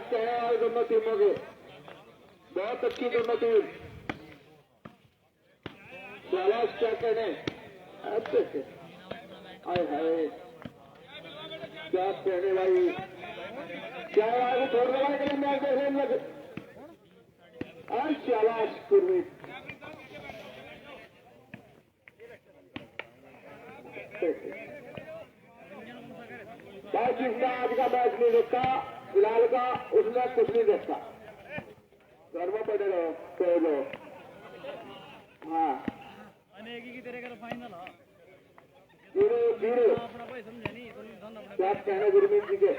कहने वाले दोनों टीमों के, बहुत अच्छी दोनों टीम। शाबाश, क्या कहने, अच्छे हाय हाय, क्या कहने भाई, क्या आगे छोड़ रहा है मैच देखने लगे। शाबाश गुरमीत, भाई जिसने आज का मैच नहीं देखा फिलहाल का, उसने कुछ नहीं देखा। घर में पड़े रहो, सो लो। हाँ जीरो जीरो, क्या कहना गुरमीत जी के।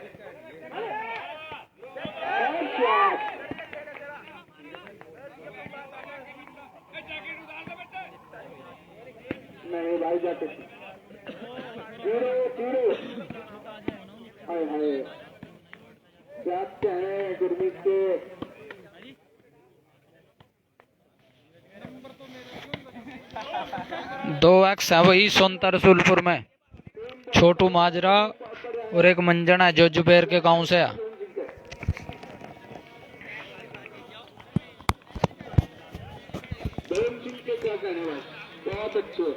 नहीं भाई जाते जीरो जीरो, हाय हाय, क्या कहने गुरमीत के। 2x है वही सोनता रसूलपुर में, छोटू माजरा और एक मंजन है जो जुबेर के गांव से है। क्या कहने भाई, बहुत अच्छे।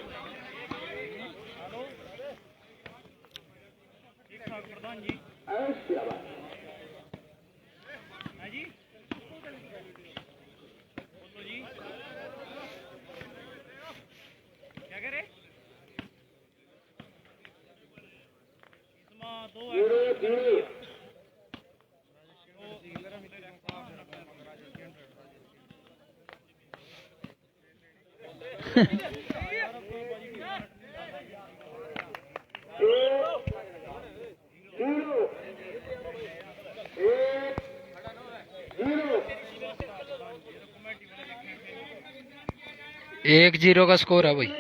एक 0 का स्कोर है भाई।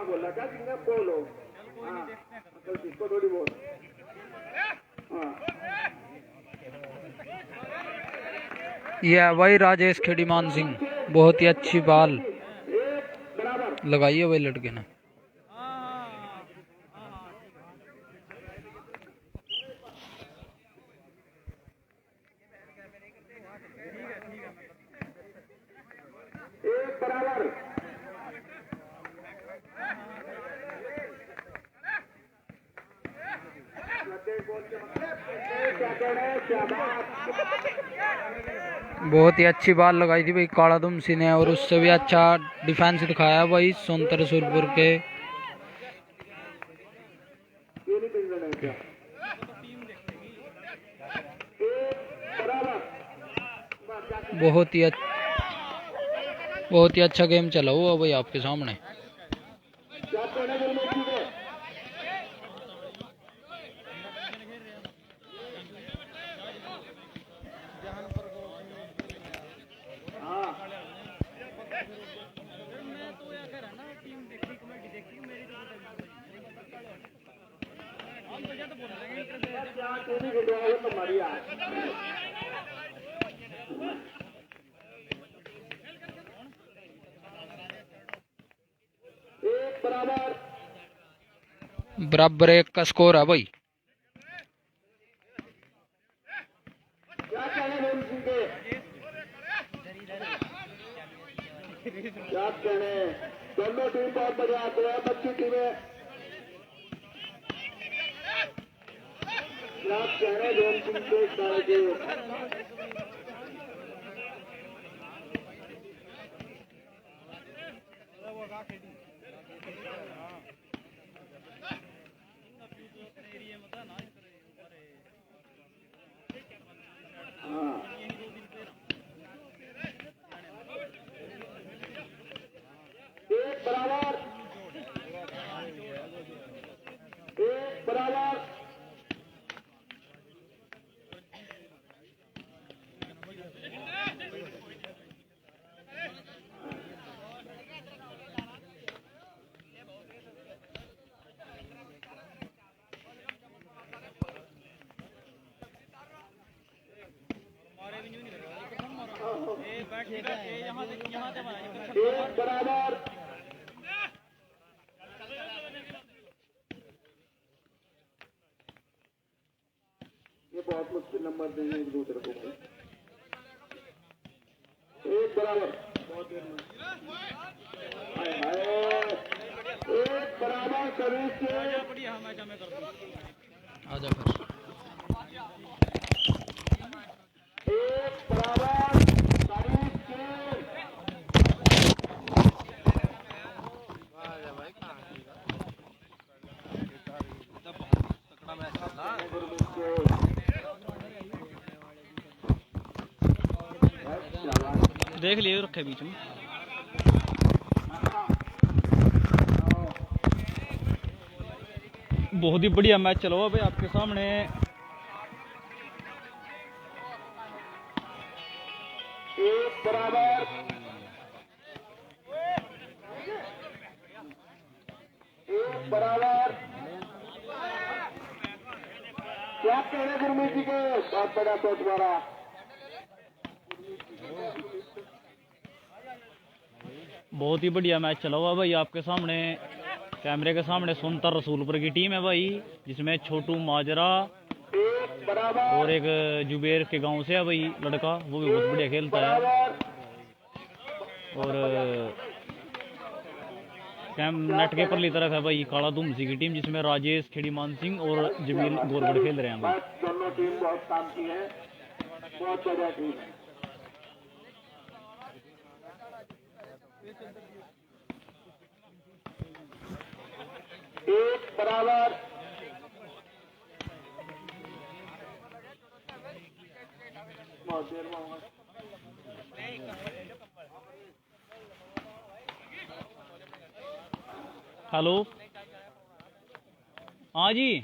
बोला क्या जिंगा बोलो, हाँ इसको थोड़ी बोल, यह वही राजेश खेड़ीमान सिंह, बहुत ही अच्छी बॉल लगाई है वही लड़के ने। बहुत ही अच्छी बॉल लगाई थी भाई कालादुम सिंह ने, और उससे भी अच्छा डिफेंस दिखाया भाई सोनता रसूलपुर के। बहुत ही अच्छा गेम चला हुआ भाई आपके सामने। बराबर 1 का स्कोर है भाई। क्या कहने, दोनों टीम बहुत बढ़िया आते हैं, अच्छी टीमें। क्या कहने जोन सिंह के सारे के एक बराबर। ये बहुत मुश्किल नंबर देंगे एक दूसरे को भाई। एक बराबर। हाय हाय, एक बराबर सर्विस से आजा फिर। एक बराबर सर्विस से देख लिए रखे बीच में। बहुत ही बढ़िया मैच चला हुआ भाई आपके सामने। एक बराबर। एक बराबर। क्या कहने गुरमीत जी के? बहुत बड़ा तो तुम्हारा। बहुत ही बढ़िया मैच चला हुआ भाई आपके सामने। कैमरे के सामने सुनतर रसूलपुर की टीम है भाई, जिसमें छोटू माजरा एक बराबर। और एक जुबेर के गांव से है भाई लड़का, वो भी बहुत बढ़िया खेलता है। और कैम नेट के परली तरफ है भाई काला धुमसी की टीम, जिसमें राजेश खेड़ीमान सिंह और जमील गोरगढ़ खेल रहे हैं भाई। दोनों टीम बहुत काम की है, बहुत बढ़िया टीम है। एक बराबर। बहुत देर में होगा। हेलो, हाँ जी।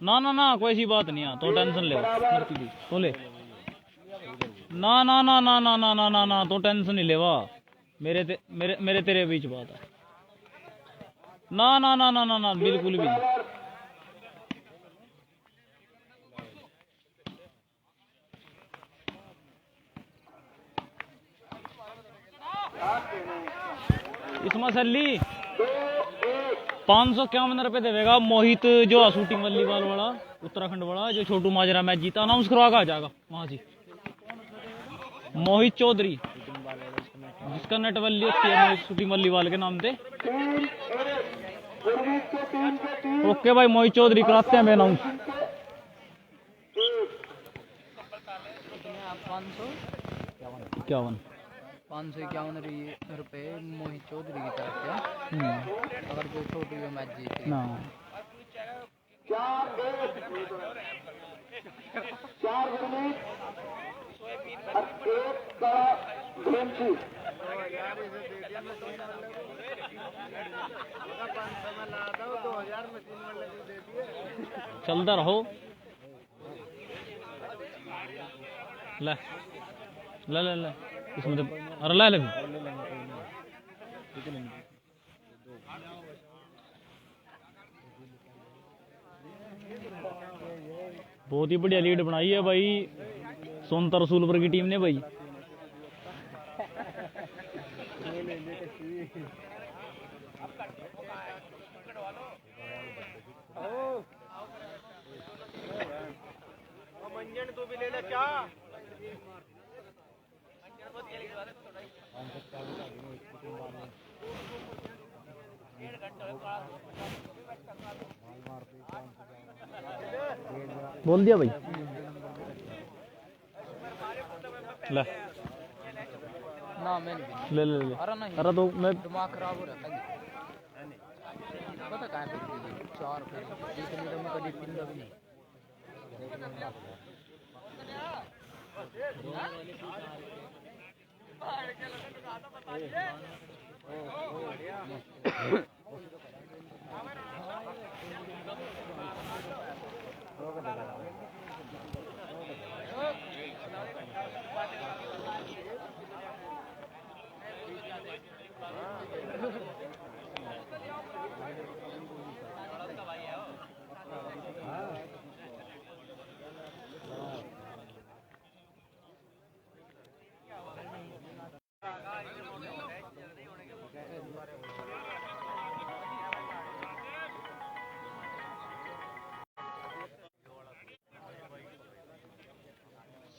ना ना ना कोई ऐसी बात नहीं है, तो टेंशन ले तो ले। ना ना ना ना ना ना ना ना ना तो टेंशन नहीं लेवा। मेरे तेरे बीच बात है। ना ना ना ना ना ना बिल्कुल भी नहीं। इसमें सल्ली 551 रुपये देगा मोहित, जो शूटिंग वॉलीबॉल वाला उत्तराखंड वाला, जो छोटू माजरा मैच जीता, अनाउंस करवा के आ जाएगा वहां से। मोहित चौधरी, जिसका नेट वैल्यू शूटिंग वॉलीबॉल के नाम से। ओके भाई, मोहित चौधरी कराते हैं अनाउंस। 551 रुपये मोहित चौधरी की तरफ से, अगर कोई छोटी वो मैच जीते। चार गुरमीत और एक का धोमसी। चलता रहो। ले ले ले ले इसमें तो अरे ले ले। बहुत ही बढ़िया लीड बनाई है भाई सोनता रसूलपुर की टीम ने भाई। तू भी ले ले क्या? बोल दिया भाई। ले ना मैं नहीं। ले ले ले। अरे नहीं, अरे तो मैं दिमाग खराब हो रहा है। पता कहाँ पे 4 फिर एक लीटर में कभी पिंदा भी नहीं।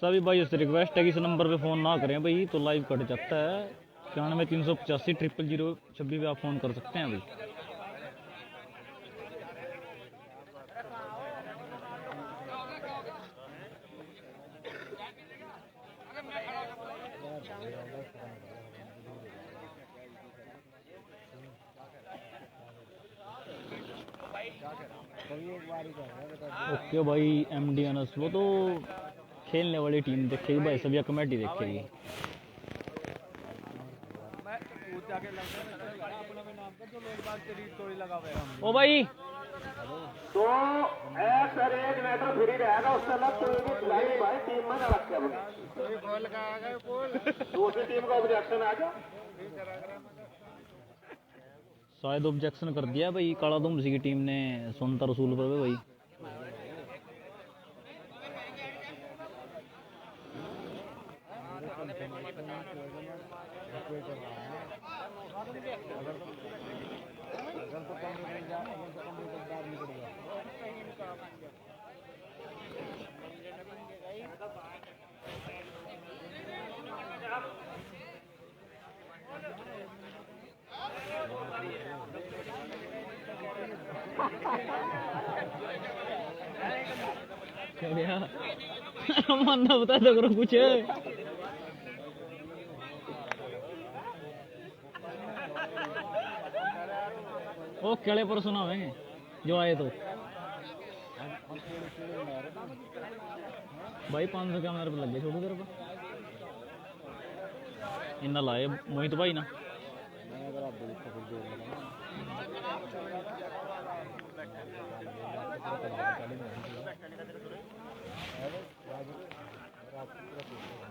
सभी भाई से रिक्वेस्ट है कि इस नंबर पे फ़ोन ना करें भाई, तो लाइव कट जाता है। 91 385 000 026 पे आप फ़ोन कर सकते हैं भाई। ओके भाई, MD अनस वो तो खेलने वाली टीम देखेगी भाई, सब या कमेटी देखेगी। ओ भाई तो एक सर 1 मीटर फ्री रहेगा, उससे अलग कोई भी खिलाड़ी भाई टीम में न रखे। दूसरी टीम का ऑब्जेक्शन आ जाए। शायद ऑब्जेक्शन कर दिया भाई काला धुमसी की टीम ने सुनता रसूल पर भाई। क्या मानना बता दो करो कुछ। ओ केड़े पर सुनावेंगे जो आए तो भाई 500 क्या मेरे पे लग गए छोटू तेरे पर इन्ना लाए मोहित भाई ना।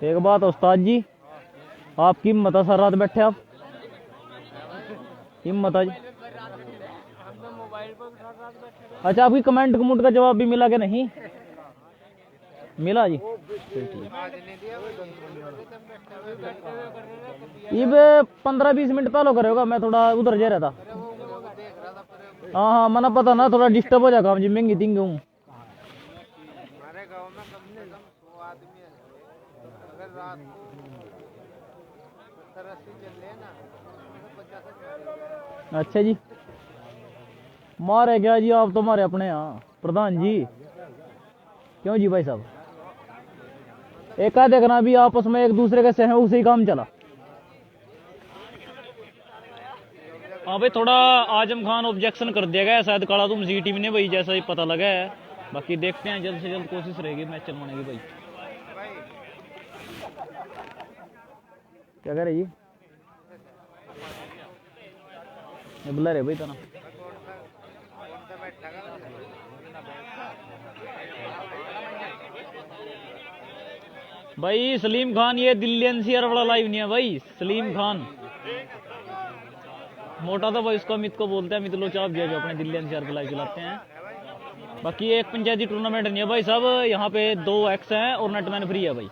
एक बात उस्ताद जी, आपकी हिम्मत है, सारी रात बैठे आप, हिम्मत है जी। अच्छा, आपकी कमेंट कमुंट का जवाब भी मिला कि नहीं मिला जी? ये 15-20 मिनट पहले करेगा, मैं थोड़ा उधर जा रहा था। हाँ हाँ, मना पता ना, थोड़ा डिस्टर्ब हो जाएगा जी, महंगी दिन हूँ। अच्छा जी, मारे क्या जी आप तो, मारे अपने यहाँ प्रधान जी। क्यों जी भाई साहब, एक का देखना भी आपस में एक दूसरे के सहयोग से ही काम चला। हाँ भाई, थोड़ा आजम खान ऑब्जेक्शन कर दिया गया शायद काला धुमसी टीम ने भाई, जैसा ही पता लगा है। बाकी देखते हैं, जल्द से जल्द कोशिश रहेगी मैच चलवाने की भाई। क्या कह रहे जी, बुला रहे भाई तना। भाई सलीम खान, ये दिल्ली NCR वाला लाइव नहीं है भाई। सलीम खान मोटा था भाई, उसको अमित को बोलते हैं, अमित लोचा आप जो अपने दिल्ली NCR पे लाइव चलाते हैं। बाकी एक पंचायती टूर्नामेंट नहीं है भाई साहब, यहाँ पे 2 एक्स हैं और नेटमैन फ्री है भाई।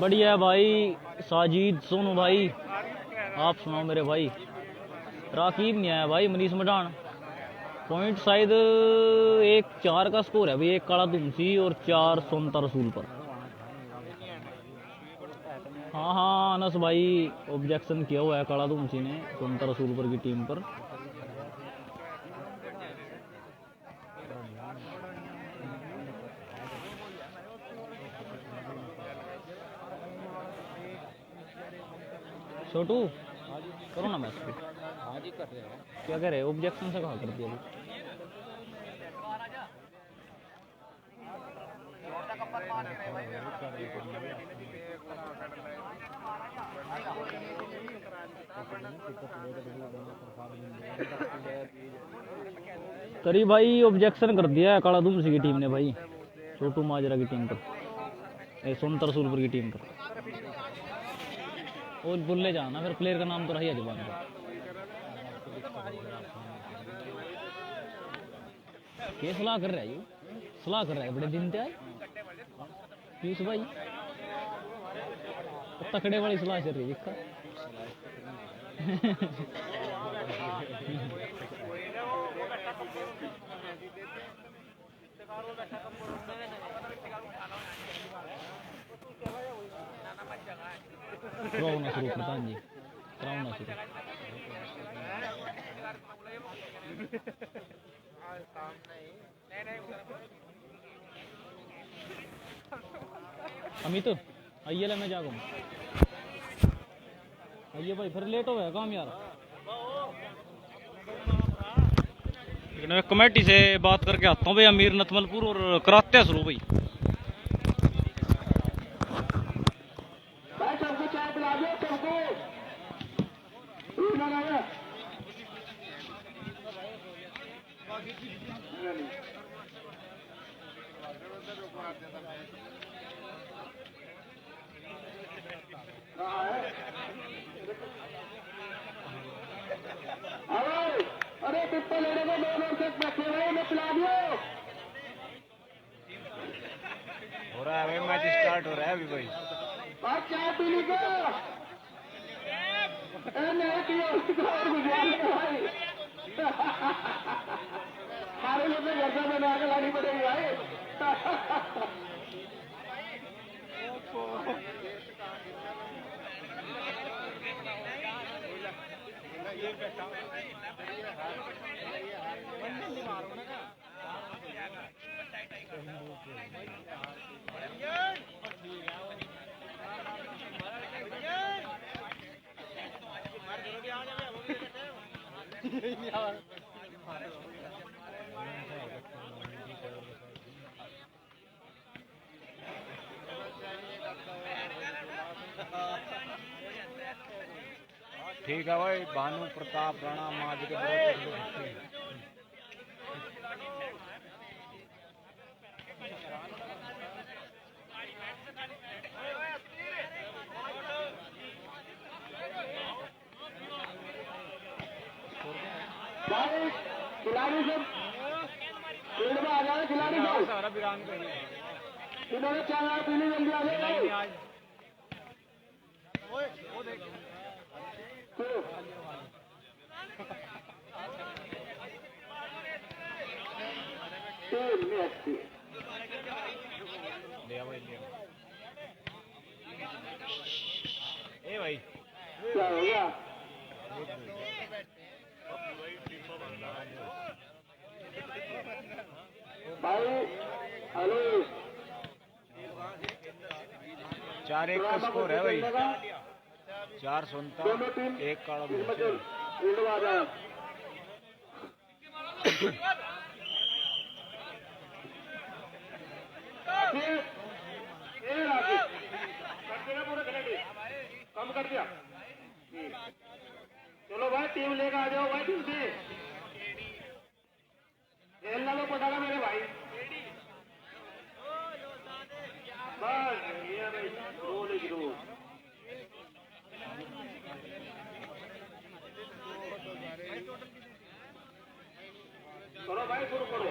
बढ़िया भाई साजिद सोनू भाई, आप सुनाओ मेरे भाई। राकीब नहीं आया भाई, मनीष मडान। पॉइंट शायद 1-4 का स्कोर है भाई, 1 काला धुमसी और 4 सोनता रसूल पर। हाँ हाँ अनस भाई, ऑब्जेक्शन किया हुआ है काला धुमसी ने सोनता रसूल पर की टीम पर। छोटू करो ना मैच पे। क्या कह रहे हो, ऑब्जेक्शन से कहा कर दिया करी भाई ऑब्जेक्शन कर दिया है काला धूमसी की टीम ने भाई, छोटू माजरा की टीम पर, सोनतर सूलपुर की टीम पर। और बोलने जाना फिर प्लेयर का नाम तो रही है जुबान पर। ये सलाह कर रहा है, सलाह कर रहा है बड़े दिन से आए पीयूष भाई, तकड़े वाली सलाह चल रही है। कराओ शुरू प्रधान जी, कराओ शुरू। अमित आइए ले मैं जागूँ, आइए भाई फिर लेट हो गया काम यार। लेकिन मैं कमेटी से बात करके आता हूँ भाई, अमीर नतमलपुर, और कराते हैं शुरू भाई। सबको चाय पिला दो सबको। अरे पिप्पल लेने को 2 लोग से बैठे हुए, मैं पिला दियो। हो रहा है भाई, मैच स्टार्ट हो रहा है अभी भाई। और चाय पी ली को नहीं पियो और गुजरात में भाई। हमारे लोग घर से बना के लानी पड़ेगी भाई। ठीक है भाई, भानु प्रताप राणा माज के खिलाड़ी सब फील्ड में आ जाए, खिलाड़ी सब इन्होंने चाय पीनी जल्दी आ जाए। भाई क्या हो गया? भाई हेलो 4-1 का स्कोर है भाई, 4 सुनता 1 काला फील्ड में आ जाए। कम कर दिया। चलो भाई टीम लेकर आ जाओ भाई, टीम से खेलना तो पड़ेगा मेरे भाई। बस ये भाई रोल ही रोल। करो भाई शुरू करो।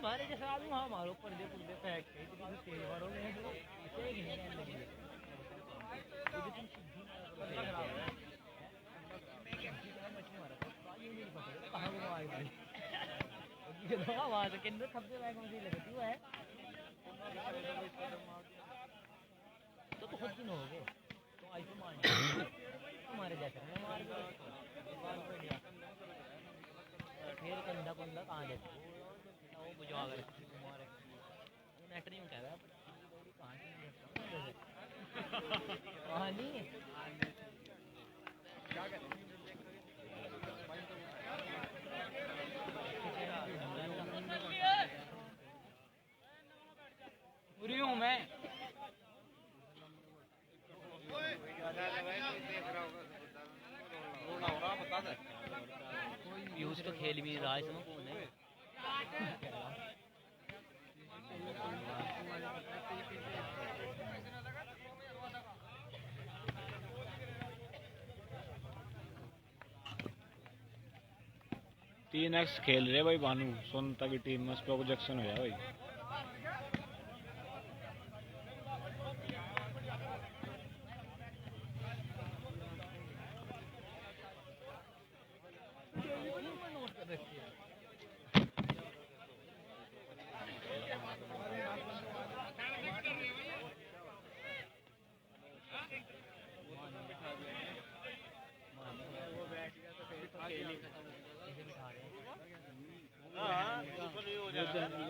मारे जैसे आदमी वहाँ मारो पर्दे पुर्दे फेंक के तेज मारो आवाज केंद्र थपके बैग मुझे लगती है तो खुद की न हो गए तो आई तो मान तुम्हारे जैसे मैं मार फिर कंधा कंधा कहाँ देते वो बुझवा कर मारे नेट नहीं कह रहा कहाँ नहीं क्या कर पूरी हूँ मैं यूज तो खेल भी रहा है इसमें कौन है 3x खेल रहे भाई भानु सोनता की टीम में स्टॉक जैक्सन हो भाई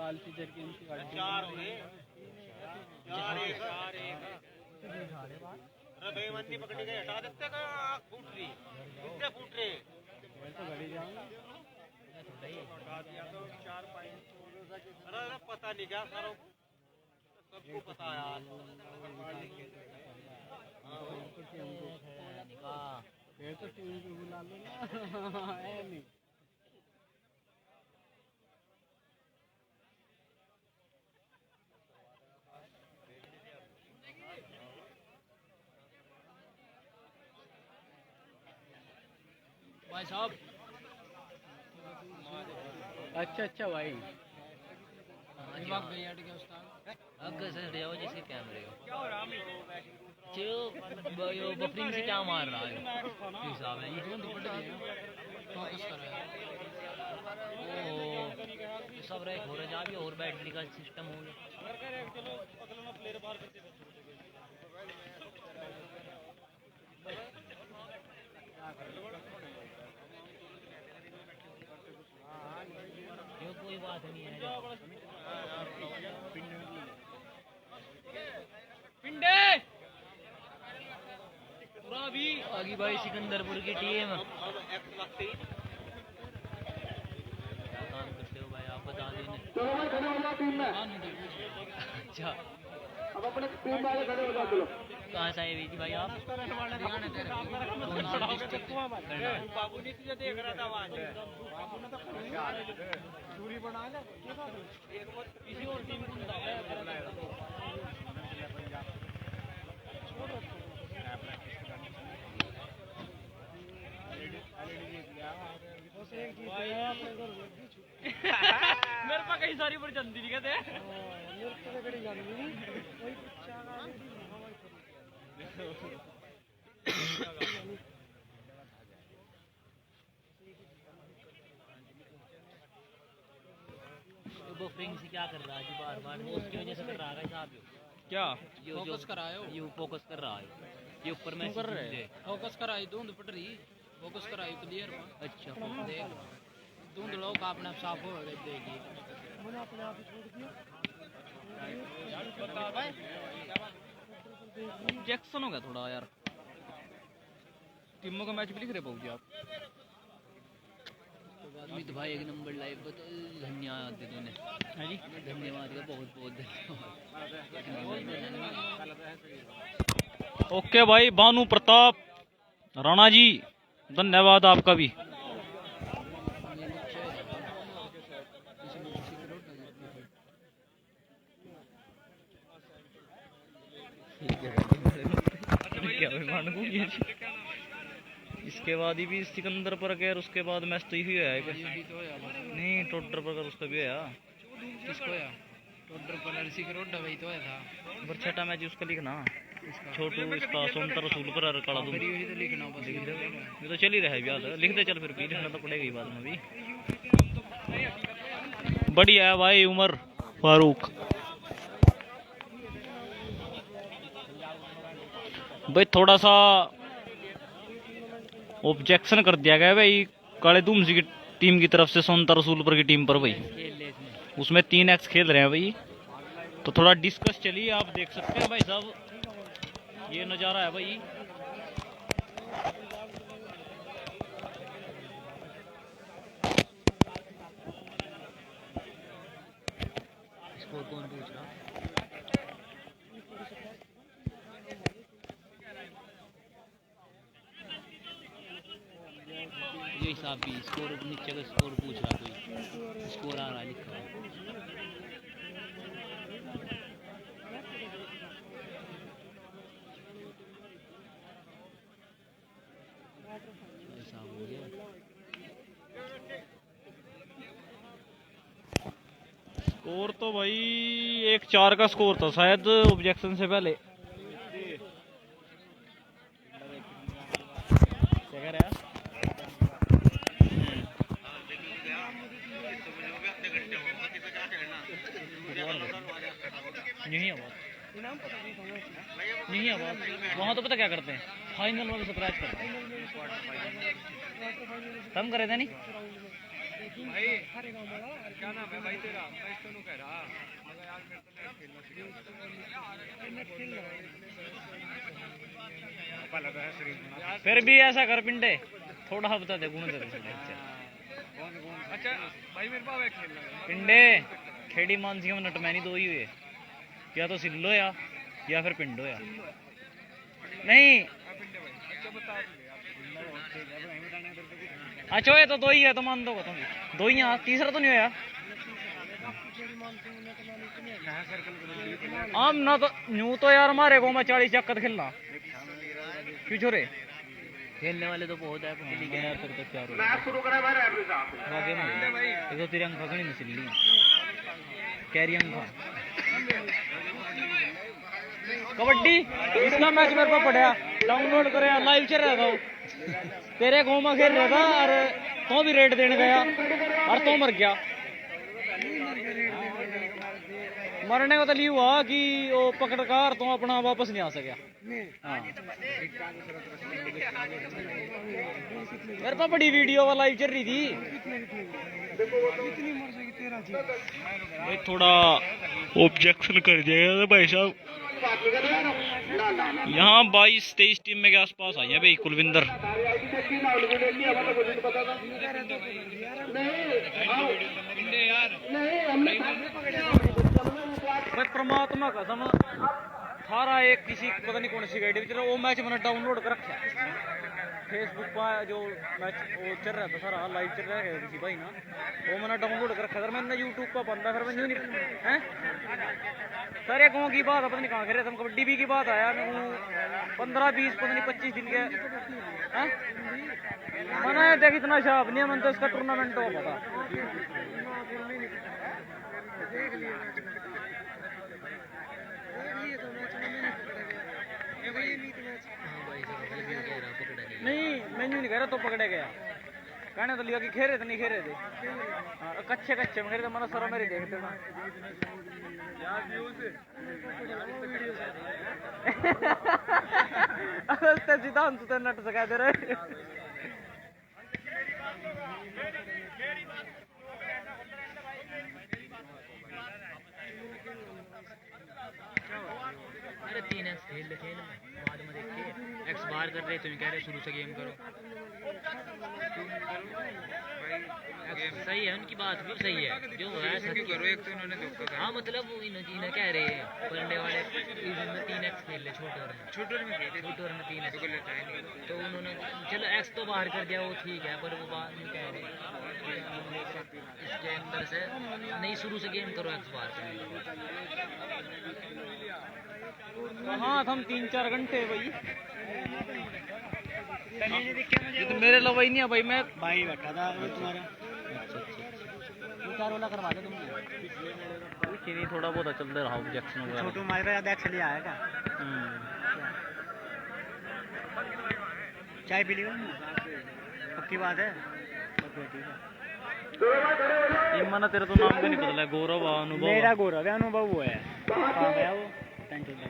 लालची जर्किन की गाड़ी 4 हो गए 4 1 अरे बेईमानी पकड़ी गई हटा देते का फूट रही कितने फूट रहे मैं तो गाड़ी जाऊंगा हटा दिया तो 4 5 अरे पता नहीं क्या सारों सबको पता यार फिर तो टीम को बुला लो ना है नहीं भाई साहब अच्छा भाई अगर से जाओ जिसके कैमरे हो क्या हो रहा है यो बफरिंग से क्या मार रहा है हिसाब है ये फोकस कर रहा है ओ सब रैक हो रहा है अभी और बैटरी का सिस्टम हो गया चलो अगला ना प्लेयर बाहर करते ये कोई बात नहीं है पिंडे पूरा भी आगे भाई सिकंदरपुर की टीम क्या काम करते हो भाई आप बता देने चलो भाई खड़े हो जाओ टीम में अच्छा अब अपने टीम वाले खड़े हो जाओ चलो कहाँ से आए वीजी भाई आप कौन सा डिस्ट्रिक्ट बाबू ने तुझे देख रहा था वहाँ बाबू ने तो दूरी बना ले किसी और टीम को मेरे पास कई सारी पर जल्दी नहीं कहते बफरिंग से क्या कर रहा है बार बार उसकी वजह से कर रहा है साहब क्या फोकस करायो यू फोकस कर रहा है ये ऊपर में कर रहे हैं फोकस कराई धुंध पट रही फोकस कराई क्लियर अच्छा देख धुंध लोग अपने साफ हो गए देखिए मैंने अपने आप छोड़ दिया जैक्सन हो गया थोड़ा यार टीमों का मैच भी लिख रहे पाओगे आप अमित भाई एक नंबर लाइव को तो धन्यवाद दे तूने हाँ जी धन्यवाद का बहुत बहुत धन्यवाद ओके भाई भानु प्रताप राणा जी धन्यवाद आपका भी क्या मान को इसके बाद ही भी सिकंदर पर गया, उसके बाद मैच तो यही है नहीं टोडर पर उसका भी है किसको या टोडर पर लड़सी के रोड वही तो है था पर छठा मैच उसका लिखना छोटू इसका सोमतर रसूल पर काला दूं यही तो लिखना बस लिख दे। ये तो चल ही रहा है याद लिख दे चल फिर भी लिखना तो पड़ेगा ही बाद में भी। बढ़िया है भाई उमर फारूक भाई थोड़ा सा ऑब्जेक्शन कर दिया गया भाई काले धूमसी की टीम की तरफ से सोनता रसूलपुर की टीम पर भाई उसमें 3x खेल रहे हैं भाई तो थोड़ा डिस्कस चलिए आप देख सकते हैं भाई साहब ये नज़ारा है भाई। स्कोर कौन पूछ रहा ये हिसाब भी स्कोर नीचे का स्कोर पूछ रहा कोई स्कोर आ रहा है लिखा हुआ। हिसाब हो गया स्कोर तो भाई 1-4 का स्कोर था शायद ऑब्जेक्शन से पहले। क्या कह रहा है यही है बात यही है बात वहाँ तो पता क्या करते हैं फाइनल वाले सरप्राइज करते हैं कम करे थे नहीं भाई क्या नाम है भाई तेरा मैं इसको नहीं कह रहा मगर यार मेरे को नेट खेलना लगा है शरीर में फिर भी ऐसा कर पिंडे थोड़ा बता दे गुण दे अच्छा भाई मेरे पास खेलना है पिंडे खेड़ी मानसिंह में नटमैनी दो ही हुए या तो सिल्लो या फिर पिंडो या नहीं अच्छा ये तो दो ही है तो मान दो तुम दो ही यहाँ तीसरा तो नहीं होया आम ना तो यूं तो यार हमारे को मैं 40 चक्कर खेलना क्यों छोरे खेलने वाले तो बहुत है यार फिर तो क्या मैच शुरू करा भाई रेफरी साहब आगे में एक तो तेरे अंक खगड़ी नहीं सिल्ली कैरी अंक कबड्डी इसका मैच मेरे पास पड़ा डाउनलोड करे लाइव चल रहा था तेरे गाँव में खेल रहा था और तो भी रेड देने गया और तो मर गया मरने को तो लिए हुआ कि वो पकड़ कर तो अपना वापस नहीं आ सका हाँ। मेरे पास बड़ी वीडियो वाला लाइव चल रही थी भाई थोड़ा ऑब्जेक्शन कर दिया भाई साहब यहाँ 22-23 टीम में के आसपास आई है भाई कुलविंदर भाई परमात्मा कसम थारा एक किसी पता नहीं कौन सी गाड़ी वो मैच मैंने डाउनलोड कर रखा फेसबुक पर जो मैच वो चल रहा था सारा लाइव चल रहा है किसी भाई ना वो मैंने डाउनलोड कर रखा अगर मैंने यूट्यूब पर बंदा फिर मैं नहीं है सर ये गाँव की बात है पता नहीं कहाँ खेल रहे थे कबड्डी भी की बात आया मैं 15-20 पता नहीं 25 दिन के हैं मैंने देख इतना शाप नहीं है मैंने तो इसका टूर्नामेंट हो पता नहीं मैंने नहीं कह रहा तो पकड़े गया कहने तो लिया कि खेरे थे नहीं खेरे थे हाँ कच्चे में खेरे थे मैंने सर मेरे देखते ना सिद्धांत तो नट सका दे रहे अरे 3x खेल बाद में देखिए एक्स बार कर रहे तुम कह रहे शुरू से गेम करो सही है उनकी बात भी सही है जो है करो एक तो इन्होंने धोखा हाँ मतलब इन्हें कह रहे हैं पढ़ने वाले में 3x खेल ले छोटे में 3x तो उन्होंने चलो x तो बाहर कर दिया वो ठीक है पर वो बात नहीं कह रहे इसके अंदर से नहीं शुरू से गेम करो x बाहर हाँ हम 3-4 घंटे भाई। ये तो मेरे लवाई नहीं है भाई, मैं भाई बैठा था तुम्हारा। अच्छा अच्छा, 4 वाला करवा दो तुमने। कुछ नहीं, थोड़ा बहुत चलते रहा ऑब्जेक्शन वगैरह। छोटू हमारे पे ज्यादा एक्चुअली आया क्या? चाय पी ली पक्की बात है। इमन तेरा तो नाम भी नहीं पता, गौरव अनुभव। मेरा गौरव है, अनुभव वो है। कहाँ गया वो? टेंशन ना।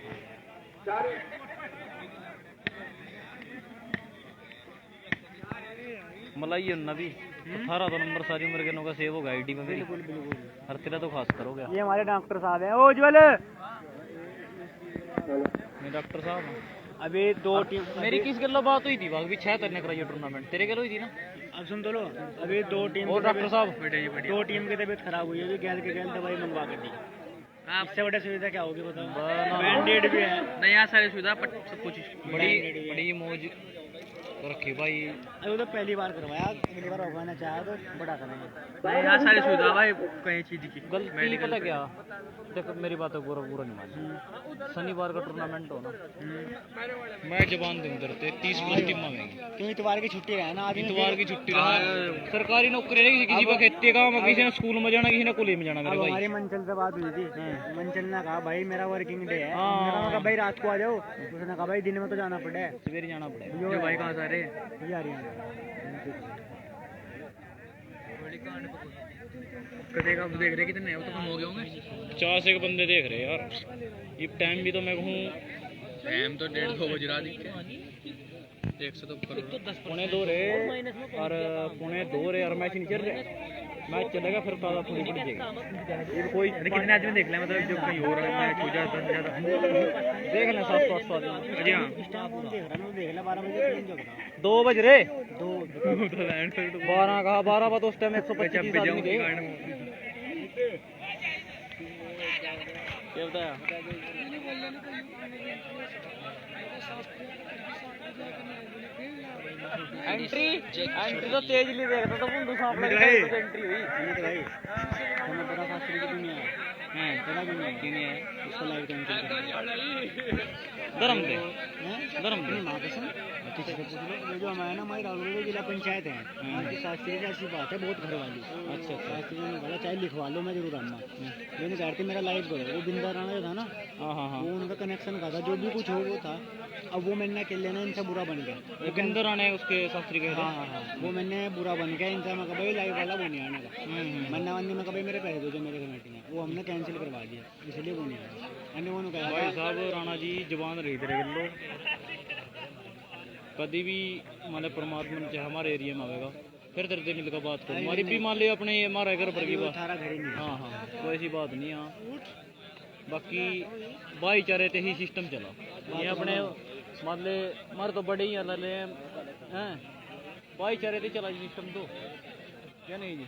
मलाई नबी 18 तो नंबर सारी उम्र के नौका सेव होगा आईडी में मेरी। बिल्कुल बिल्कुल। हर तेरा तो खास कर हो गया। ये हमारे डॉक्टर साहब हैं। ओ उज्जवल, मेरे डॉक्टर साहब अभी 2 टीम मेरी किस गल्ला बात हुई थी भाग भी 6 करने कराई टूर्नामेंट तेरे गल हुई थी ना। अब सुन तो लो, अभी 2 टीम और डॉक्टर साहब 2 टीम की तबीयत खराब हुई है, अभी गैल के गैल दवाई मंगवा कर दी। इससे बड़ी सुविधा क्या होगी बताओ? बैंडेड भी है। नहीं यहाँ सारी सुविधा सब कुछ बड़ी बड़ी मौज रखी भाई। अरे वो तो पहली बार करवाया, अगली बार होगा चाहे तो बड़ा करेंगे। यहाँ सारी सुविधा भाई कहीं चीज की गलती पता क्या। देख मेरी बात है, पूरा पूरा नहीं मानी। शनिवार का टूर्नामेंट हो ना, मैं जबान दूं उधर 30+ टीम आवेंगी। क्यों इतवार की छुट्टी है ना? आदमी इतवार की छुट्टी रहा, सरकारी नौकरी रहेगी, किसी का खेती का, किसी ने स्कूल में जाना, किसी ने कॉलेज में जाना। मेरे अब भाई हमारी मंचल से बात हुई थी, मंचल ने कहा भाई मेरा वर्किंग डे है। मैंने कहा भाई रात को आ जाओ। उसने कहा भाई दिन में तो जाना पड़े, सवेरे जाना पड़ेगा। जो भाई कहाँ सारे ये हरियाणा कटेगा देख रहे कितने तो कम हो गए होंगे। 50 एक बंदे देख रहे यार। ये टाइम भी तो मैं कहूँ टाइम तो 1:30 बज रहा थी। 100 तो 1:45 रे और 1:45 रे और मैच नहीं चल रहा। मैच चलेगा फिर ताज़ा थोड़ी पड़ जाएगी। ये कोई कितने आदमी देख लें, मतलब जो कहीं और मैच हो जाता है ज़्यादा देख लें 700-800 आदमी। जी हाँ देख ले 12 बजे 2 बज रहे 12 कहा 12 बजे उस टाइम 125 आदमी थे। क्या बताया एंट्री तो तेज नहीं देखता तो बुंदू सांप लग एंट्री हुई। भाई हमें पता शास्त्री की दुनिया है, पता क्यों नहीं है? उसको लाइव धर्म थे ये जो हमारे ना हमारी राजौरी जिला पंचायत है, उनकी शास्त्री की ऐसी बात है बहुत घर वाली। अच्छा शास्त्री ने बोला चाहे लिखवा लो मैं जरूर आऊँगा। मैंने कहा कि मेरा लाइव करो। वो बिंदा राणा जो था ना, वो उनका कनेक्शन का था, जो भी कुछ हो वो था। अब वो मैंने अकेले लेना इनसे बुरा बन गया। बिंदा राणा उसके शास्त्री के हाँ, वो मैंने बुरा बन गया इनसे। मैं कहा भाई लाइव वाला वो नहीं आने का। मैंने वन्नी में कहा भाई मेरे पैसे दो जो मेरे कमेटी में, वो हमने कैंसिल करवा दिया, इसलिए वो नहीं आया। मैंने वो कहा भाई साहब राणा जी जबान रही तेरे गलो कभी भी मान परमात्मा ने चाहे हमारे एरिया में आएगा फिर तेरे से मिलकर बात करो। हमारी भी मान लियो अपने हमारा घर पर की बात। हाँ कोई ऐसी बात नहीं। हाँ बाकी भाईचारे ते ही सिस्टम चला। ये अपने मान ले हमारे तो बड़े ही अलग हैं, भाईचारे ते चला सिस्टम तो क्या नहीं जी।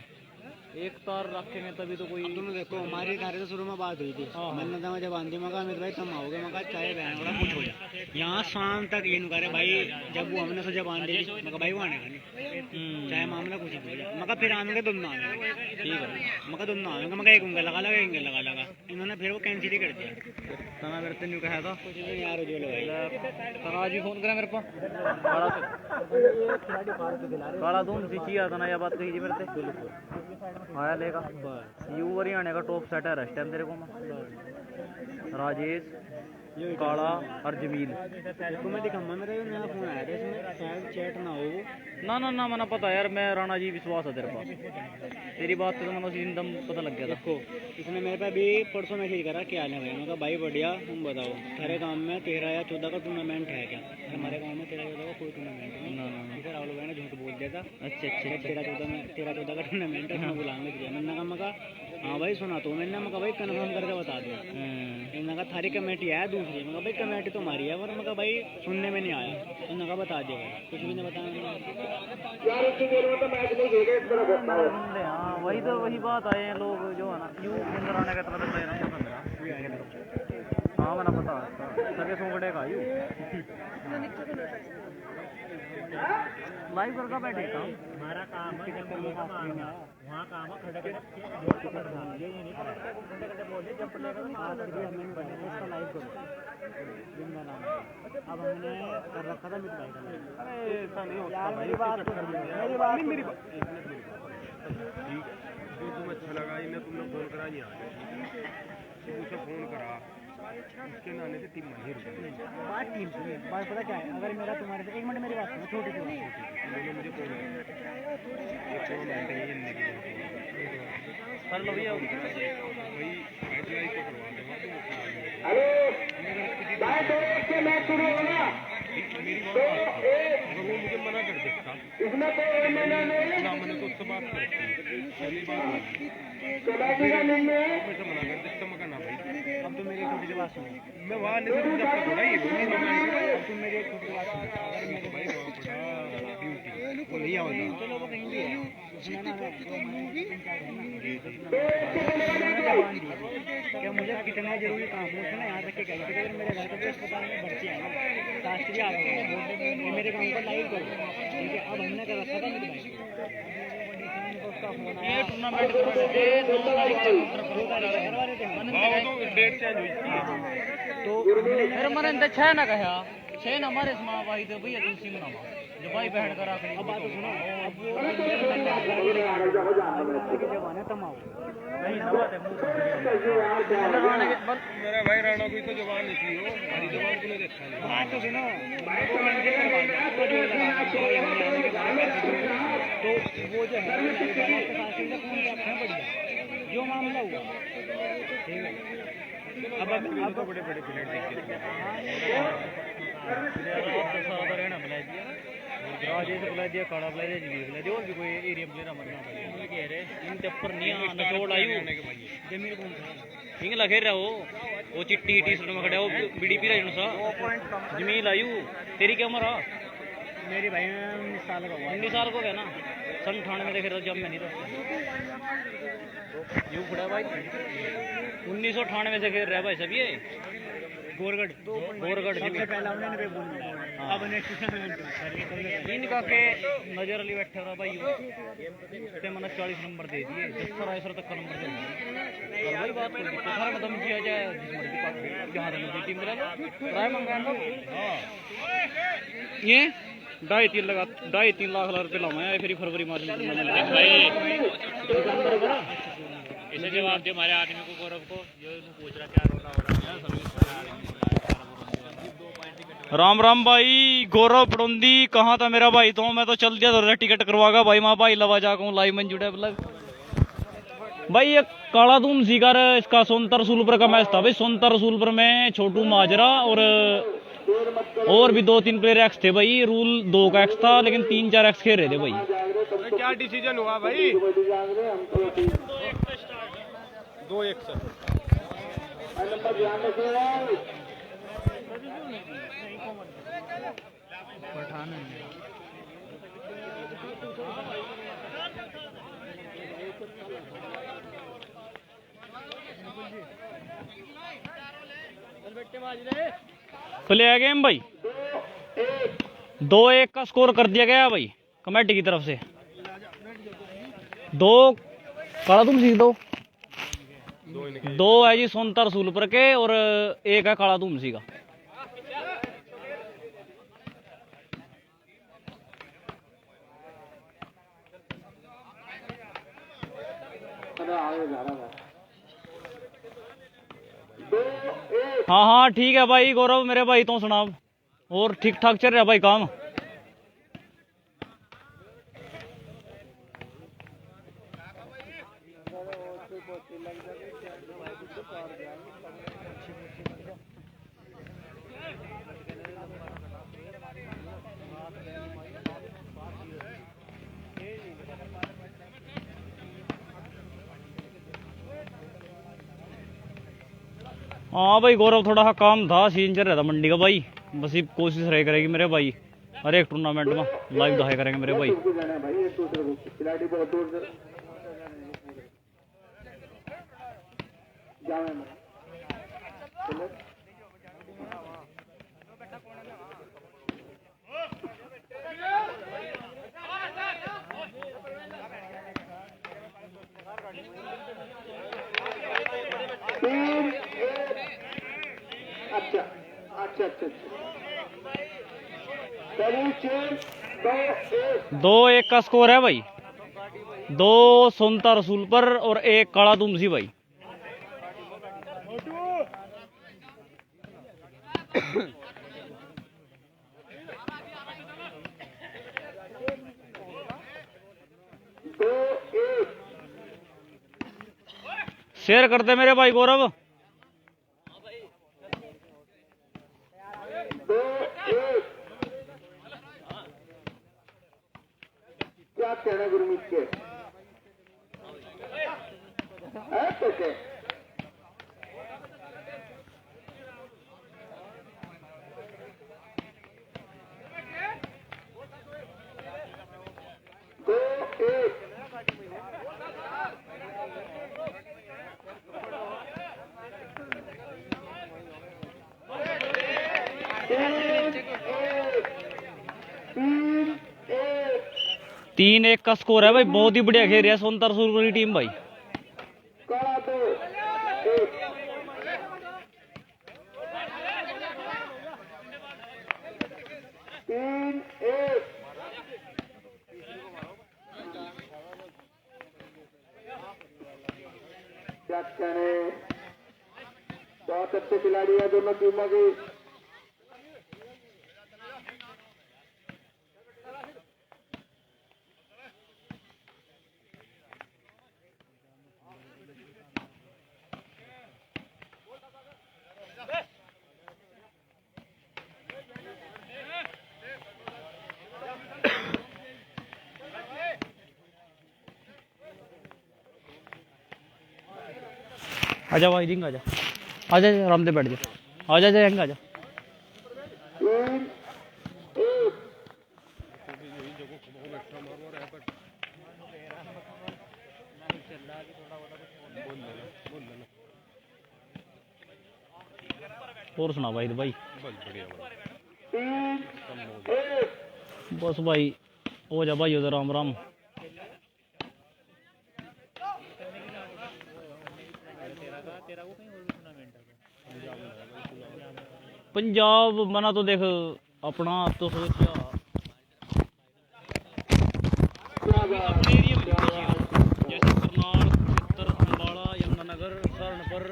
एक तार रखेंगे तभी तो कोई। तुम देखो हमारी घर से शुरू में बात हुई थी। मैंने तो जब आंधी मगा अमित भाई तुम आओगे, मगा चाय बहन बड़ा कुछ हो जाए यहाँ शाम तक ये करे भाई। जब वो हमने सोचा बांध दी मगा भाई वो आने का नहीं, चाहे मामला कुछ भी हो मगा फिर आने दोनों आने। ठीक है मगा दोनों आने मगा एक उंगल लगा इन्होंने फिर वो कैंसिल ही कर दिया। तना मेरे से नहीं कहा था कुछ भी यार जो तना आज भी फोन करा मेरे पास काला धूम सी चाहिए था ना। यह बात कही थी मेरे से आया लेगा यू हरियाणा का टॉप सेटर है इस टाइम तेरे को राजेश काला और जमील। मैं दिखाऊंगा मेरा नया फोन आया था, इसमें शायद चैट ना हो। ना मैंने पता यार मैं राणा जी विश्वास है तेरे पास। तेरी बात से तो मैंने उसी दिन दम पता लग गया था। देखो इसने मेरे पे अभी परसों मैसेज करा क्या है भाई। मैं कहा भाई बढ़िया तुम बताओ तेरे गांव में 13 या 14 का टूर्नामेंट है क्या? हमारे गांव में 13-14 का कोई टूर्नामेंट नहीं। इधर राहुल भाई ने झूठ बोल दिया था। अच्छा 13-14 का टूर्नामेंट है, उसमें बुलाने। मैंने कहा हाँ भाई सुना तो मैंने कहा भाई कन्फर्म करके बता दो। मैंने कहा थारी कमेटी है दूसरी। मैं कहा भाई कमेटी तो हमारी है, और मैं कहा भाई सुनने में नहीं आया। मैंने कहा बता दिया भाई, कुछ भी नहीं बताया। हाँ वही बात आए हैं लोग जो है ना यूँ अंदर आने का तरफ हाँ मैंने पता सके सोंगड़े का यू लाइव करके बैठे था। हमारा काम वहाँ काम खड़ा जिंदा नाम है। अब हमने कर रखा था मित भाई का। अरे ऐसा नहीं होता यार, मेरी बात तो सुनो, मेरी बात नहीं, मेरी बात ठीक है। जो तुम्हें अच्छा लगा इन्हें तुमने फोन करा नहीं आया, उसे फोन करा, उसके आने से टीम नहीं रुकी। बात टीम सुनिए, बात पता क्या है, अगर मेरा तुम्हारे से 1 मिनट मेरी बात सुनो, छोटी सी बात उन्होंने मुझे फोन किया कर लो भैया भाई, आईटीआई को करवा देगा तो हेलो भाई, 2-1 से मैच शुरू होगा। वो मुझे मना कर देता, इसमें कोई मना नहीं, मैंने तो उससे बात करी थी पहली बार, कमेटी का निर्णय है। मैं तो मना कर देता, मैं कहना भाई अब तो मेरी छोटी सी बात सुनो, मैं वहाँ नहीं जब तक हो रहा है तुम मेरी एक छोटी बात सुनो, अगर मेरे भाई वहाँ पड़ा ड्यूटी वो नहीं आएगा, चलो वो कहीं भी है उसमें ना क्या मुझे कितना जरूरी काम है उसमें, यहाँ तक कि कहीं अगर मेरे घर का अस्पताल में भर्ती है ना, शास्त्री आ गए मेरे काम को लाइव करो, ठीक है। अब हमने कर रखा था मेरे भाई ये टूर्नामेंट डेट चेंज हुई तो फिर मैंने छह ना कहा, छह ना हमारे माँ भाई थे भैया, तुलसी मना जो भाई बहन करा। अब बात सुनो, अब वो जवान है तमाम मेरा भाई राणा कोई तो जवान निकली हो, हमारी जवान को नहीं देखा है। बात तो सुनो, तो वो जो है बढ़िया जो मामला हुआ, ठीक है। अब तो बड़े बड़े प्लेयर राजेश बुला दिया, काड़ा बुला दिया, जलील बुला दिया, और भी कोई एरिया प्लेयर हमारे यहाँ कह रहे इनके ऊपर नहीं नचोड़ आई जमीन कौन था हिंग लगे रहा वो चिट्टी टी-शर्ट में खड़ा वो बीडीपी रहा सा जमीन आयु तेरी क्या उम्र आ? मेरी भाई 19 साल का हुआ, 19 साल को गया ना, सन 98 में देखे रहा जब मैं नहीं था यू खड़ा भाई 1998 से खेल रहा है भाई सब ये गोरगढ़ सबसे पहला उन्होंने अब इनका के नजर अली बैठे रहा भाई उससे मैंने 40 नंबर दे दिए, 10 तक का नंबर दे दिए भाई। बात को सारा में दम किया जाए जिस मर्जी पास जहाँ तक टीम मिला राय मंगा ये 2.5-3 लाख रुपये लाया फिर फरवरी मार्च में भाई इसे जवाब दे हमारे आदमी को गौरव को जो पूछ रहा क्या रोना हो रहा है। राम राम भाई, गौरव पड़ोंदी कहाँ था मेरा भाई? तो मैं तो चल दिया तो टिकट करवागा भाई, माँ भाई लवा जाकर लाइव में जुड़े भाई। ये काला धूम सीकर इसका सोनतर रसूलपुर का मैच था भाई। सोनतर रसूलपुर में छोटू माजरा और भी 2-3 प्लेयर एक्स थे भाई। रूल 2 का एक्स था लेकिन 3-4 एक्स खेल रहे थे भाई। क्या डिसीजन हुआ भाई? 2-1 सर। प्ले गेम भाई 2-1 का स्कोर कर दिया गया भाई कमेटी की तरफ से। 2 काला तुम सीख 2 है जी सोनतर रसूलपुर के और 1 है काला तुमसी का। हाँ हाँ ठीक है भाई गौरव मेरे भाई, तो सुना और ठीक ठाक चल रहा भाई काम। हाँ भाई गौरव थोड़ा सा काम था, सीजन चल रहा था मंडी का भाई। बस ये कोशिश रहे करेगी मेरे भाई हर एक टूर्नामेंट में लाइव दिखाया करेंगे मेरे भाई। अच्छा अच्छा अच्छा अच्छा चलिए चेंज 2-1 2-1 का स्कोर है भाई। 2 सुनता रसूल पर और 1 काला तुमसी भाई। शेयर करते मेरे भाई गौरव। 2-1 क्या कहना गुरमीत के कैसे 2-1 3-1 का स्कोर है भाई। बहुत ही बढ़िया खेल रही है सोनता रसूलपुर की टीम भाई। काला 2-1 3-1 क्या कहने बहुत अच्छे खिलाड़ी है दोनों टीमों की आजा भाई रिंग आजा। आजा आराम से बैठ जा। आजा जा रिंग आजा। 3-1 और सुना भाई तो भाई 3-1 बस भाई हो जा भाई उधर राम राम। पंजाब मना तो देख अपना तो सोचा अपने एरिया में जैसे करनाल क्षेत्र अम्बाला यमुनानगर सरणपुर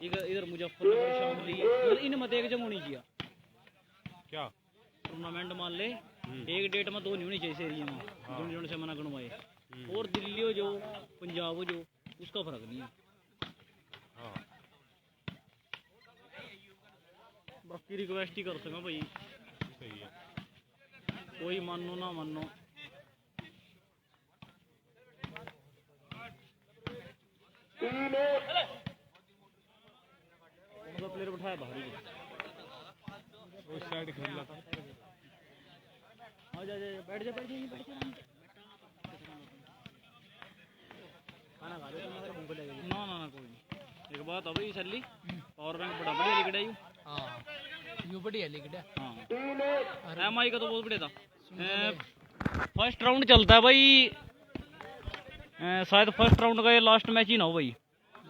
इधर मुजफ्फरनगर शामली मतलब इन मत एक जम होनी चाहिए क्या टूर्नामेंट मान ले एक डेट में 2 नहीं होनी चाहिए इस एरिया में जोन से मना गणवाए और दिल्ली हो जो पंजाब हो जो उसका फर्क नहीं है। बाकी रिक्वेस्ट ही कर सका भाई सही है कोई मानो ना मानो। मतलब प्लेयर बैठाया बाहर ही उस साइड खेल रहा था। आ जा जा बैठ जा बैठ जा खाना खा लो भूख लगेगी। ना ना ना कोई नहीं। एक बात अभी चली पावर बैंक बड़ा बढ़िया लिखड़ा यू। हाँ यू बढ़िया लिखड़ा। हाँ MI का तो बहुत बढ़िया था। फर्स्ट राउंड चलता है भाई शायद फर्स्ट राउंड का ये लास्ट मैच ही ना हो भाई।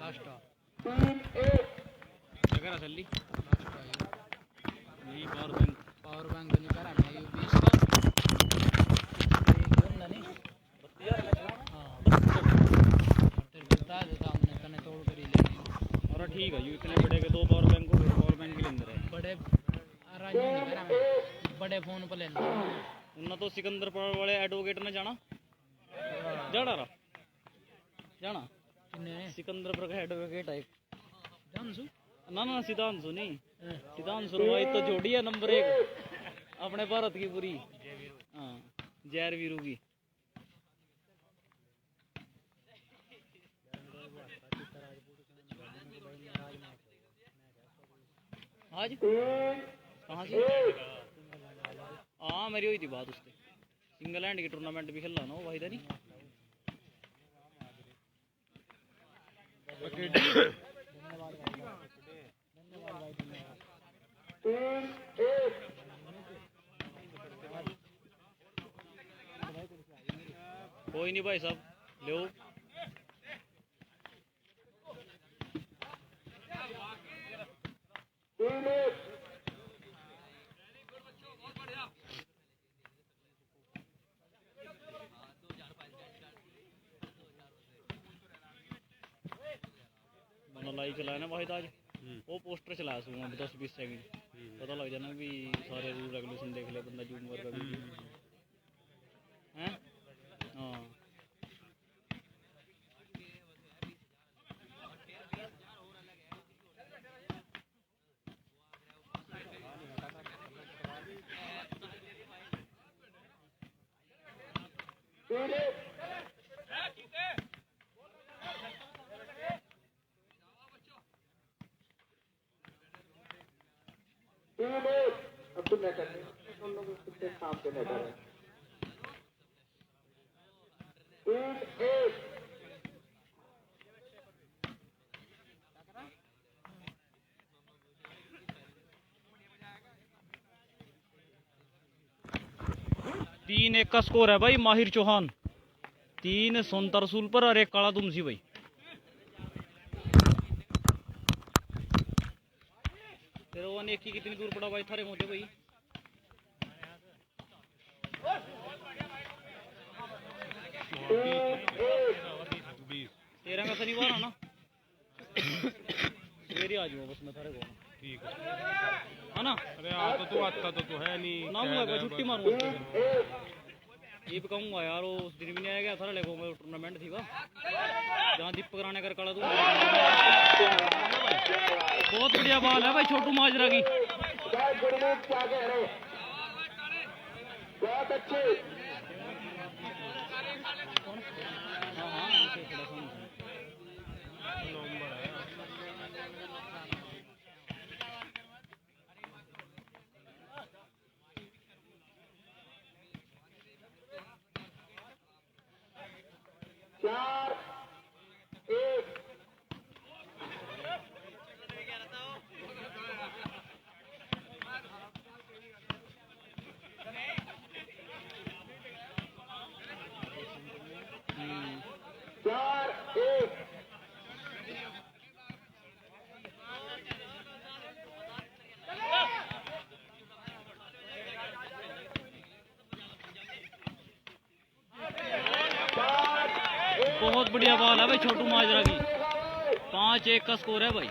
लास्ट क्या चल ली यही पावर बैंक नहीं कर रहा मैं ये 20 का नहीं बता देता हमने तने तोड़ कर ही ले। अरे ठीक है यू इतने बड़े के 2 पावर बैंक को पावर बैंक के अंदर है बड़े आराम नहीं कर रहा मैं बड़े फोन पर लेना उन्ना तो सिकंदरपुर वाले एडवोकेट ने जाना रहा जाना सिकंदरपुर का एडवोकेट है जानसू ना ना सिद्धांशु नहीं सिद्धांशु भाई तो जोड़ी है नंबर 1 अपने भारत की पूरी। हाँ जैर वीरू की आज कहाँ से हाँ मेरी हुई थी बात उससे सिंगल हैंड की टूर्नामेंट भी खेलना ना वो भाई था नहीं। कोई नहीं भाई साहब ले लाइव चलाया ना वाहिद आज, वो पोस्टर चलाया सुबह 10-20 सेकंड, पता लग जाना भी सारे रूल रेगुलेशन देख ले बंदा जूम कर हैं। हाँ अब तुम नहीं करने, तुम लोग कितने काम पे नहीं कर रहे। 3-1 3-1 का स्कोर है भाई। माहिर चौहान 3 सोनता रसूल पर और 1 काला तुमसी भाई। तेरे 1 की कितनी दूर पड़ा भाई थारे मोटे भाई? तेरह का शनिवार है ना? सवेरे आ जाऊंगा बस मैं थारे को। ठीक है ना? अरे आता तो है नहीं ना, मैं छुट्टी मारूंगा। ये भी कहूँगा यार, वो उस दिन भी नहीं आया गया थारा लेको में टूर्नामेंट थी जहाँ दीपक राणे कर काला। बहुत बढ़िया बॉल है भाई छोटू माजरा की। बहुत अच्छे। बहुत बढ़िया बॉल है भाई छोटू माजरा की। 5-1 का स्कोर है भाई।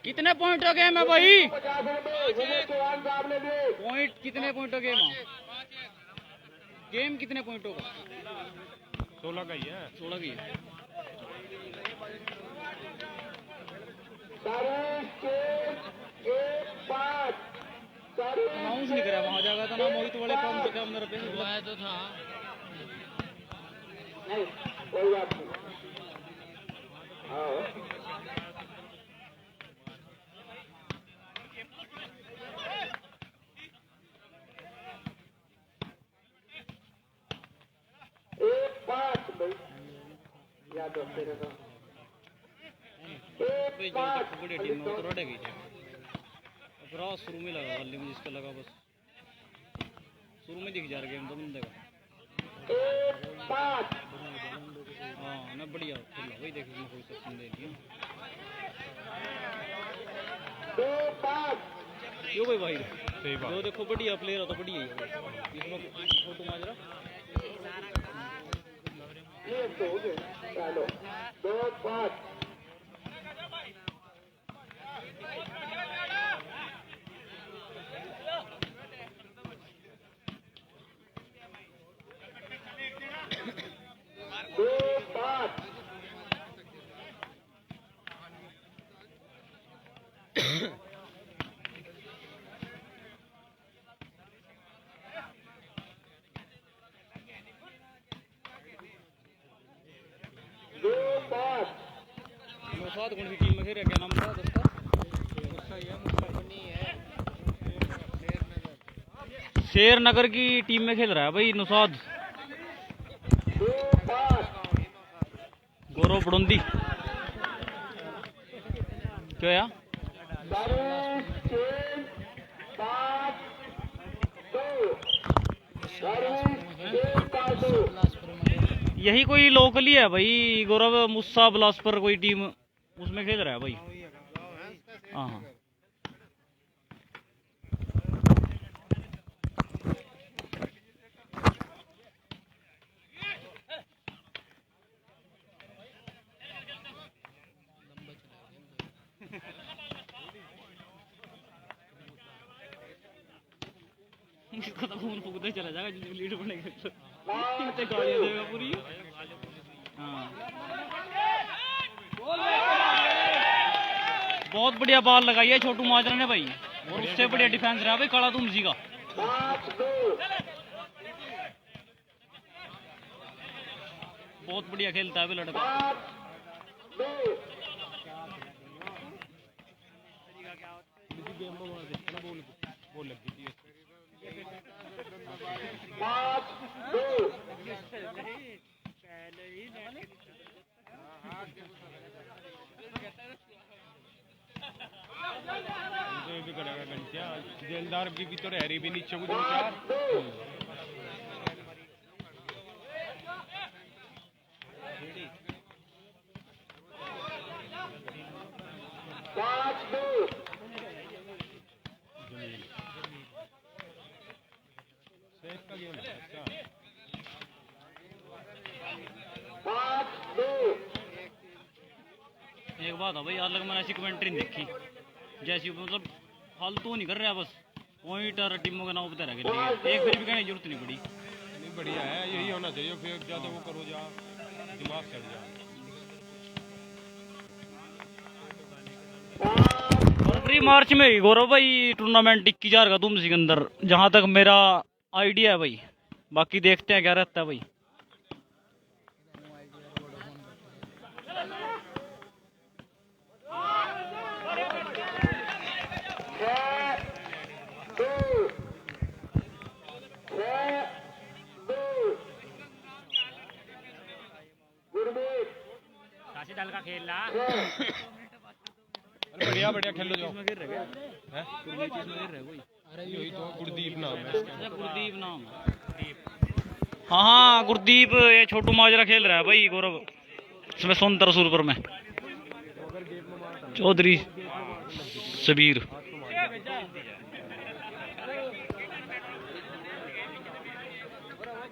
कितने पॉइंट हो गए मैं भाई? पॉइंट कितने पॉइंट हो गए? गेम कितने पॉइंट होगा? 16 का ही है। 16 की है। अनाउंस नहीं करा वहाँ जाएगा था ना मोहित वाले काम पे क्या मेरा पैसे बुलाया तो था। नहीं कोई बात नहीं। हाँ 1-5 भाई याद रखते रहना। 1-5 बड़ी टीम में उतर गई अपराध शुरू में लगा गली में जिसका लगा बस शुरू में दिख जा रहा गेम तो बंदे का। 1-5 हाँ ना बढ़िया खेला भाई। देखो मैं कोई सेक्शन दे दिया 2-5 क्यों भाई सही बात। जो देखो बढ़िया प्लेयर हो तो बढ़िया ही है इसमें छोटू माजरा। ये तो हो गए चलो 2-5 नौशाद कौन सी टीम में खेल रहा? क्या नाम था उसका? शेरनगर की टीम में खेल रहा है भाई नौशाद। गौरव बड़ोंदी क्या यार? यही कोई लोकल ही है भाई। गौरव मुस्सा बिलासपुर कोई टीम उसमें खेल रहा है भाई। हाँ हाँ इसका तो फोन फूकते चला जाएगा जिस लीड बनेगा तो कितने गालियां देगा पूरी। हाँ बहुत बढ़िया बॉल लगाई है छोटू माजरा ने भाई, और उससे बढ़िया डिफेंस रहा भाई काला तुमसी का। बहुत बढ़िया खेलता है लड़का। जेलदार भी तो रह रही भी नीचे कुछ विचार। एक बात है भाई, आज लग मैंने ऐसी कमेंट्री नहीं देखी जैसी, मतलब फालतू नहीं कर रहा, बस पॉइंट और टीमों का नाम बता रहा है, एक फिर भी कहने की जरूरत नहीं पड़ी। नहीं बढ़िया है, यही होना चाहिए। फिर ज्यादा वो करो जा दिमाग चढ़ जा। फरवरी मार्च में ही गौरव भाई टूर्नामेंट 21,000 का तुम सिकंदर, जहां तक मेरा आइडिया है भाई, बाकी देखते हैं क्या रहता है भाई। दल का खेल रहा बढ़िया बढ़िया खेलो जाओ। अरे यही तो गुरदीप नाम है इसका। गुरदीप नाम। हाँ हाँ गुरदीप, ये छोटू माजरा खेल रहा है भाई गौरव, इसमें सोनतर रसूलपुर में चौधरी सबीर।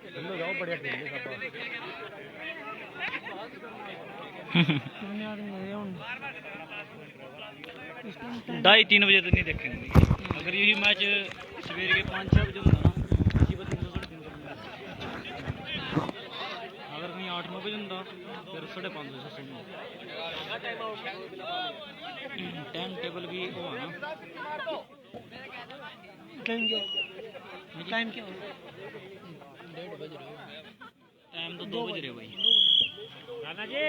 खेलो जाओ बढ़िया खेल सब। 2:30-3 बजे तो नहीं देखेंगे। अगर यही मैच सवेरे के 5-6 बजे होगा ना, इसी पर 300-350, अगर कहीं 8-9 बजे होता फिर 550 से टाइम टेबल भी हुआ ना। टाइम क्या 1:30 बज रहे, टाइम तो 2 बज रहे भाई। राना जी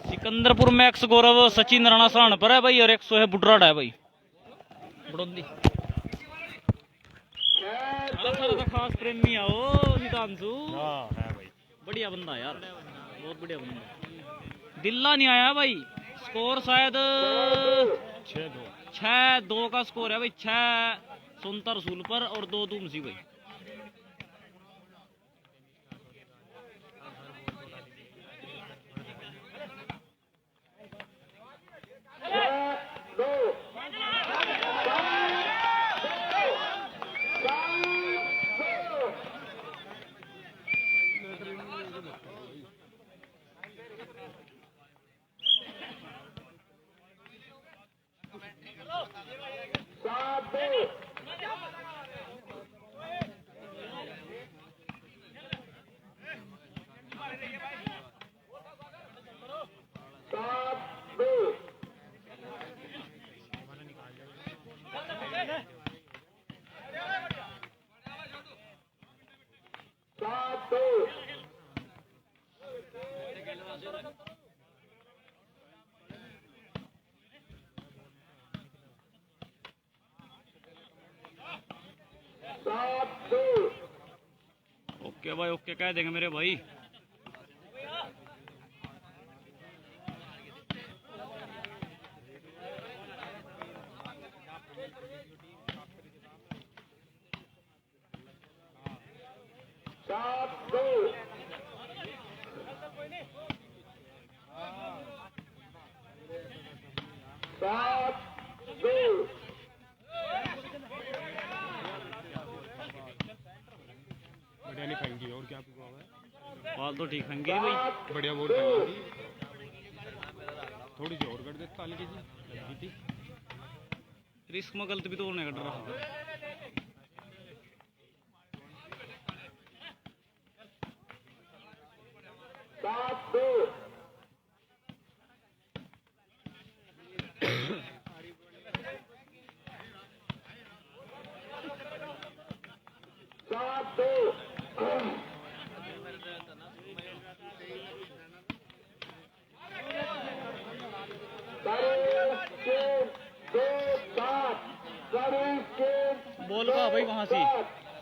सिकंदरपुर में एक्स गौरव सचिन राणा सराहन पर है भाई, और 100 है बुटराड है भाई बड़ोदी। खास प्रेमी आओ नितांशु, है भाई बढ़िया बंदा है यार, बहुत बढ़िया बंदा। दिल्ला नहीं आया भाई, स्कोर शायद 6-2 का स्कोर है भाई। 6 सोनता रसूल पर और 2 तुमसी भाई। ओके भाई ओके कह देंगे मेरे भाई। बढ़िया नहीं फेंकी और क्या बॉल तो ठीक फेंकी भाई, बढ़िया बोल फेंकी। थोड़ी सी और कर देता हल्की सी लगी थी। रिस्क में गलत भी तो होने का डर रहा। 7-2 बोल पा भाई वहां से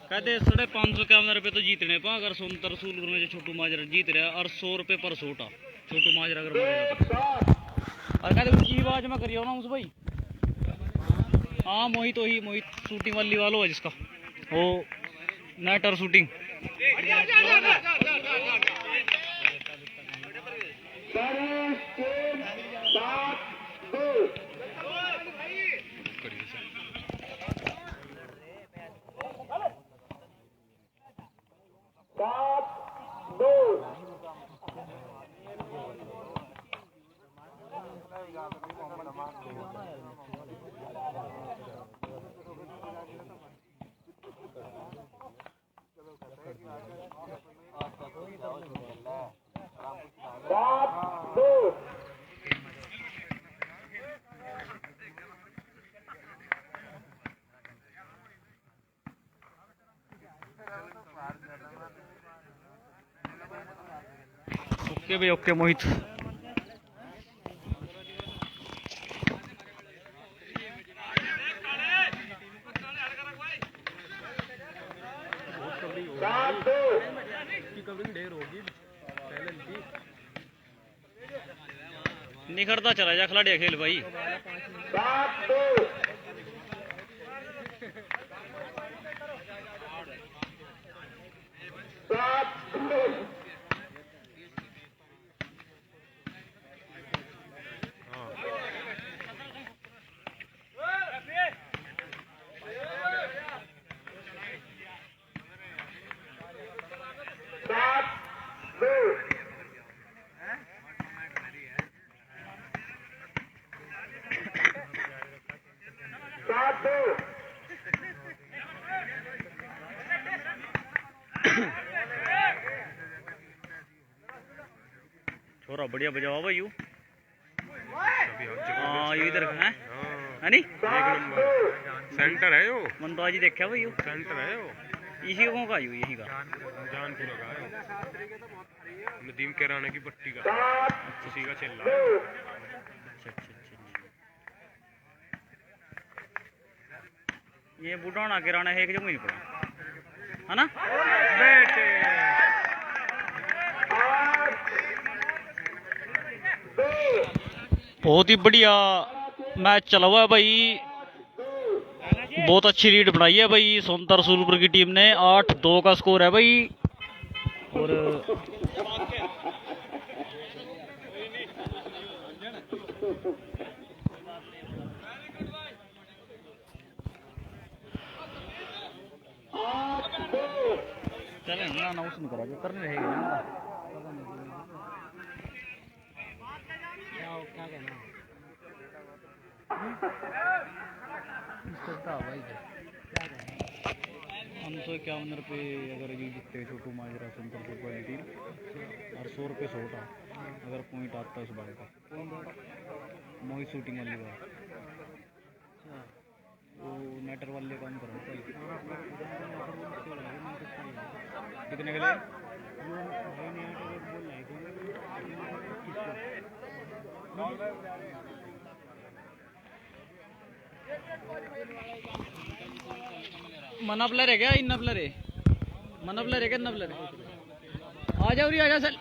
कहते 551 तो जीतने पा अगर सुनतर रसूलपुर में जो छोटू माजरा जीत रहा और 100 रुपये पर सोटा छोटू माजरा अगर मारेगा और कहते ऊंची आवाज में करियो ना उस भाई। हाँ मोहित वही मोहित शूटिंग वाली वालों है जिसका वो नेट और शूटिंग। ओके भाई ओके मोहित। निखरता चला जा खिलाड़ी खेल भाई। छोरा बढ़िया बजाओ भाई यू। हाँ यू इधर है नहीं सेंटर है यो मंदवाजी देखा भाई यू सेंटर है यो इसी को का यू यही का जानपुर का है नदीम किराने की पट्टी का उसी का चल रहा है। अच्छा ये बुढ़ाना किराना है कि जो नहीं पड़ा है ना बेटे बहुत ही बढ़िया मैच चला हुआ है भाई। बहुत अच्छी लीड बनाई है भाई सोनतर रसूलपुर की टीम ने 8-2 का स्कोर है भाई। और चले ना अनाउंस नहीं करा जो करने रहेगा ना हम 151 रुपये अगर ये जीतते छोटू माजरा सोनपुर वाली टीम और 100 रुपये सोटा अगर पॉइंट आता है उस बार का मोहित शूटिंग वाली बार वो नेटर वाले काम करो कितने के लिए मना प्लेयर है क्या इन्ना प्लेयर है मना प्लेयर है क्या इन्ना प्लेयर है आ जाओ री आ जा सर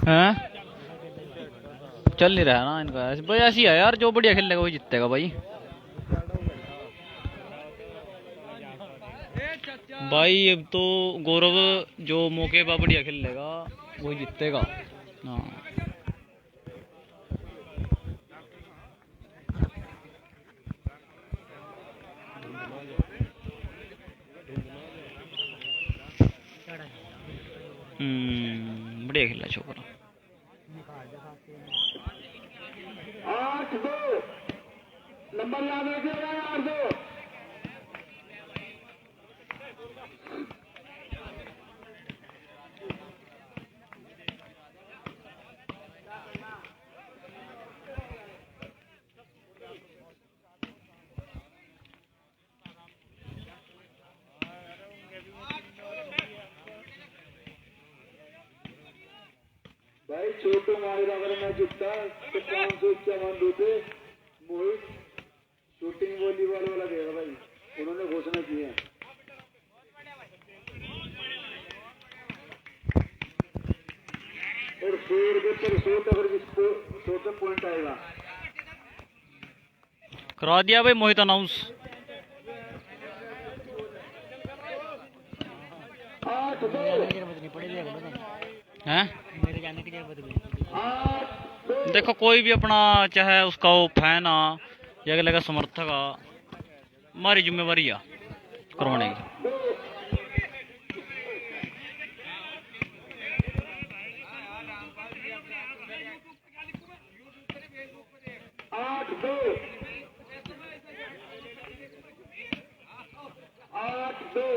हैं चल नहीं रहा ना इनका भाई ऐसी है यार जो बढ़िया खेलेगा वही जीतेगा भाई। भाई अब तो गौरव जो मौके पर बढ़िया खेल लेगा वही जीतेगा। हाँ बढ़िया खेला छोकरा। 8-2 नंबर याद रखिएगा 8-2। भाई छोटू माहिर अगर मैं जीतता तो 551 रुपए मोहित शूटिंग वॉलीबॉल वाला देगा भाई, उन्होंने घोषणा की है। और 100 रुपए पर 100 अगर जिसको 100 तक पॉइंट आएगा। करा दिया भाई मोहित अनाउंस। 8-2 हैं मेरे जाने की जरूरत नहीं। देखो कोई भी अपना चाहे उसका वो फैन आ या अगले का समर्थक आ, हमारी जिम्मेवारी आ करवाने की। 8-2 8-2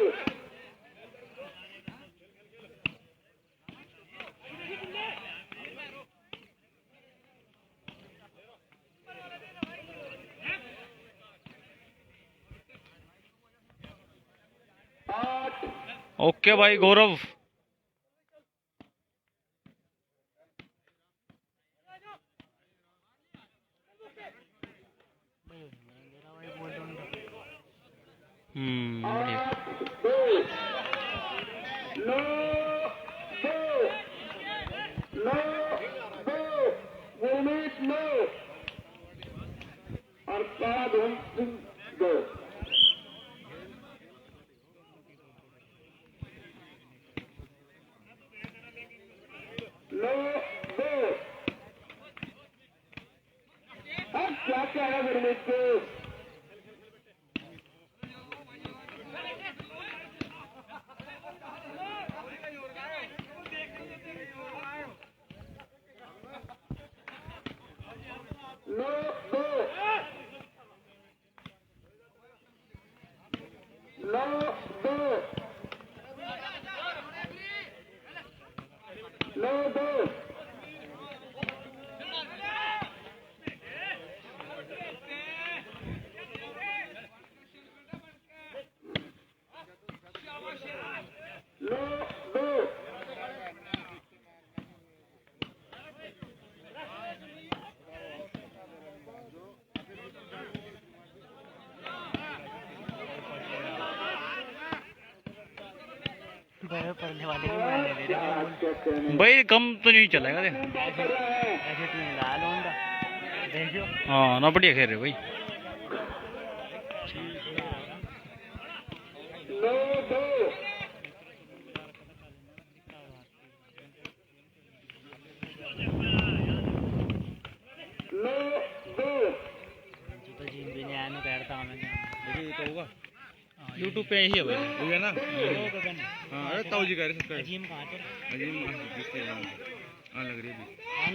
ओके भाई गौरव। बढ़िया। 2 9 2 9 2 गुरमीत 9 और साधन 2। क्या क्या है गुरमीत को? नो दो नो दो नो दो पढ़ने वाले भी मान ले रहे भाई कम तो नहीं चलेगा देख। ऐसे टीम लाल होंगे देखो। हाँ ना बढ़िया खेल रहे भाई। नो दो नो दो तो जिम भी नहीं आया ना करता मैं देखिए तो होगा यूट्यूब पे ही है भाई। हो गया ना। हाँ अरे ताऊ जी कह रहे सबका जिम कहाँ पर अजीम हाँ लग रही है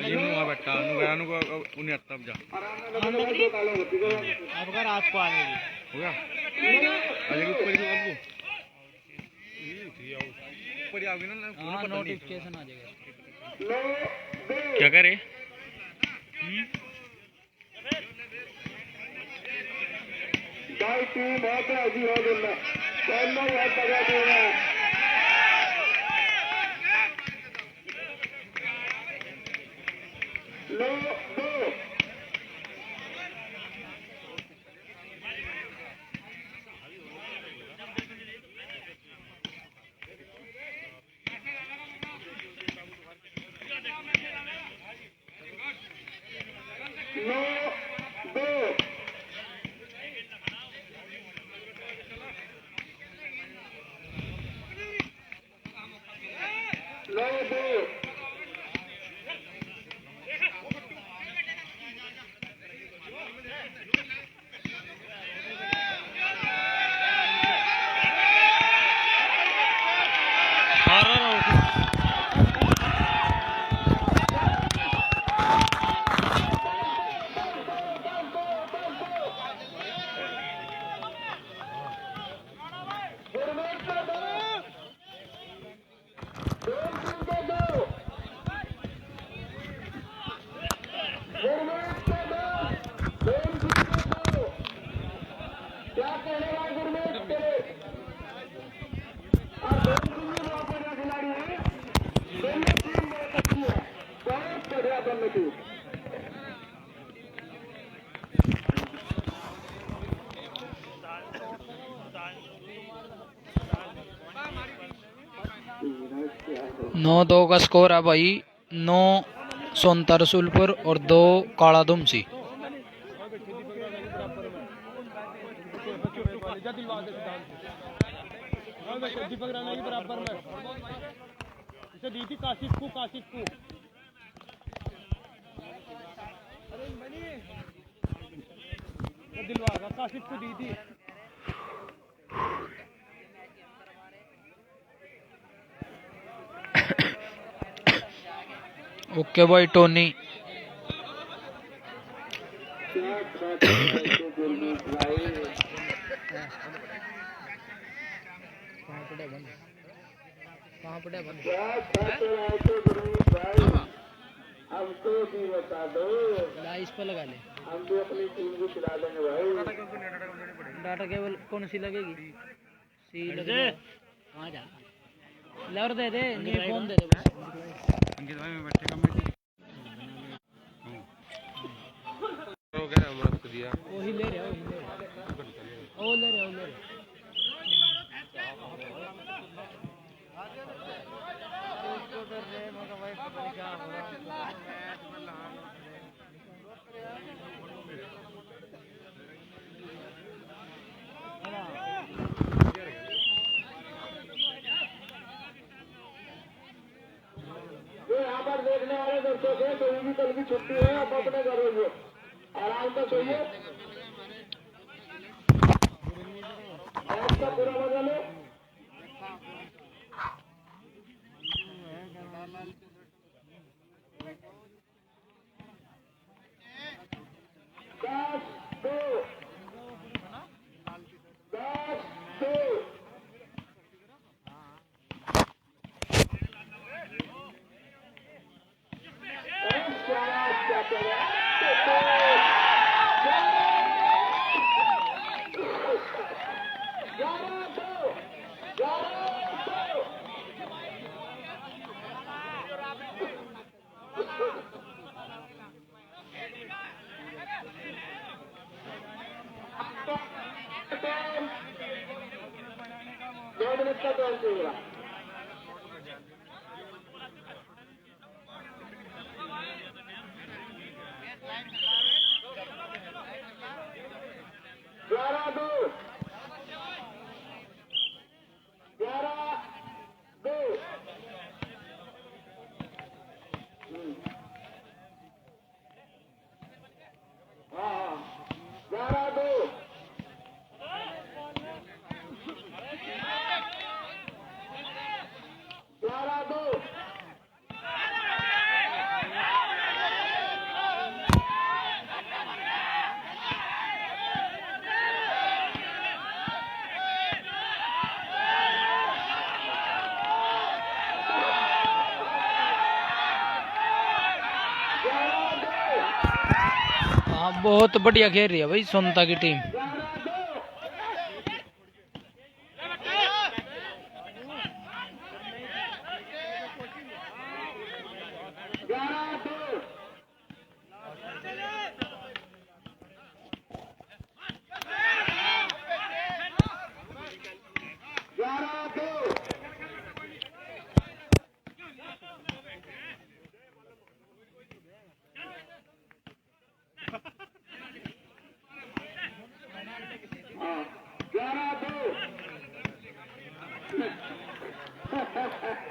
अजीम वहाँ बैठा अनु गया अनु को उन्हें तब जा अब कर रात को आने की हो गया अरे ऊपर ही अब ऊपर ही आओगे ना हाँ नोटिफिकेशन आ जाएगा। नो दो क्या करे भाई टीम बहुत है अजी हो गया दोनों बहुत बढ़िया टीम है। नो दो नो दो नो दो 9-2 का स्कोर है भाई। 9 सोनता रसूलपुर और 2 काला दुमसी। दीपक राणा के बराबर में इसे दी थी काशिफ को दिलवा का काशिफ को दी थी। ओके भाई टोनी। हमको भी बता दो, इस पर लगा ले। हम भी अपनी टीम को खिला देंगे भाई। डाटा केबल कौन सी लगेगी? सी लगे वहाँ जा ले और दे दे, नहीं फोन दे दे बस। अंकित भाई मैं बैठे कम हो गया हमने उसको दिया वही ले रहे ओ ले रहे जो यहाँ पर देखने वाले दर्शक हैं, कोई भी कल की छुट्टी है, आप अपने घरों में आराम से सोइए, आपका पूरा मजा लो। का टाइम चाहिए। 11-2 हाँ 11-2 हाँ बहुत बढ़िया खेल रही है भाई सोनता की टीम।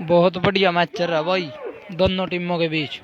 बहुत बढ़िया मैच चल रहा है भाई दोनों टीमों के बीच।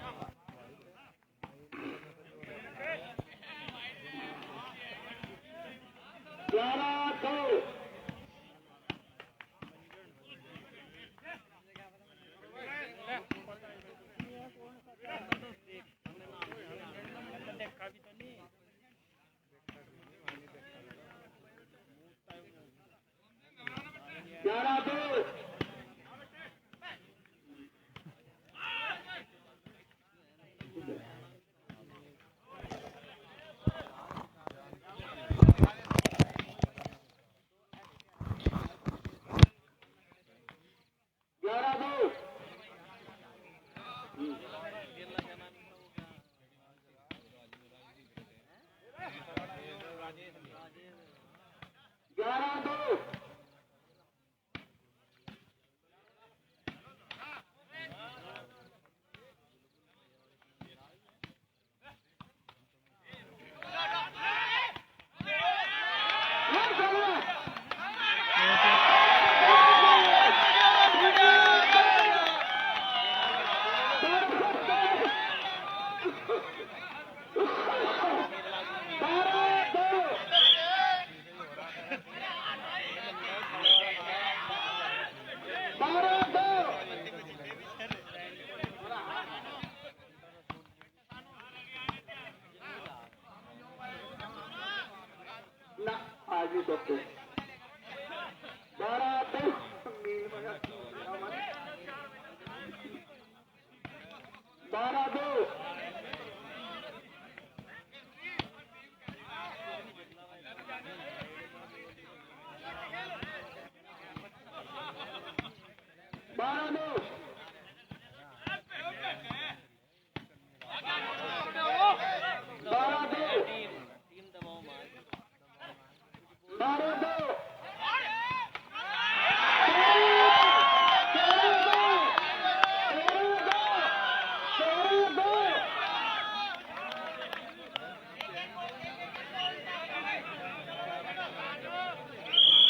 सकते 12-2 12-2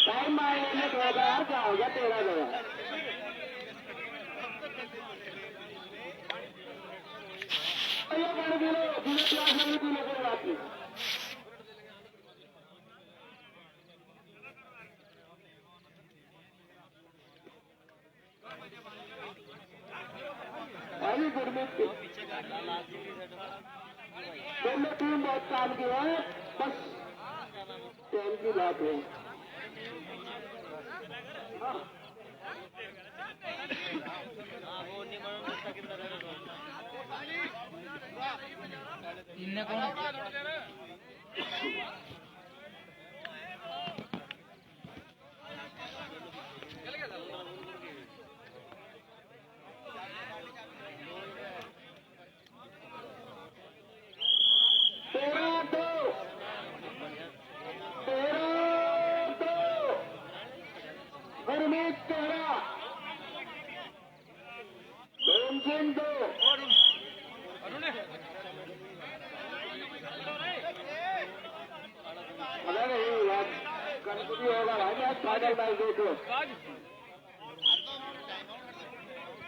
टाइम मारने में 2000 क्या हो गया 13,000 अभी गुरमीत दोनों टीम बहुत काम की है बस टाइम की बात है इनने कौन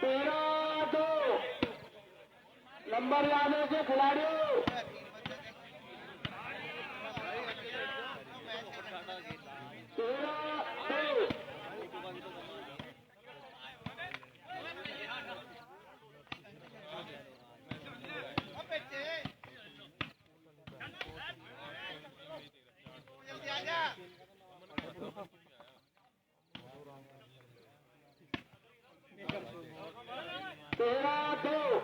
13-2 नंबर याद है के खिलाड़ियों 13-2 13-2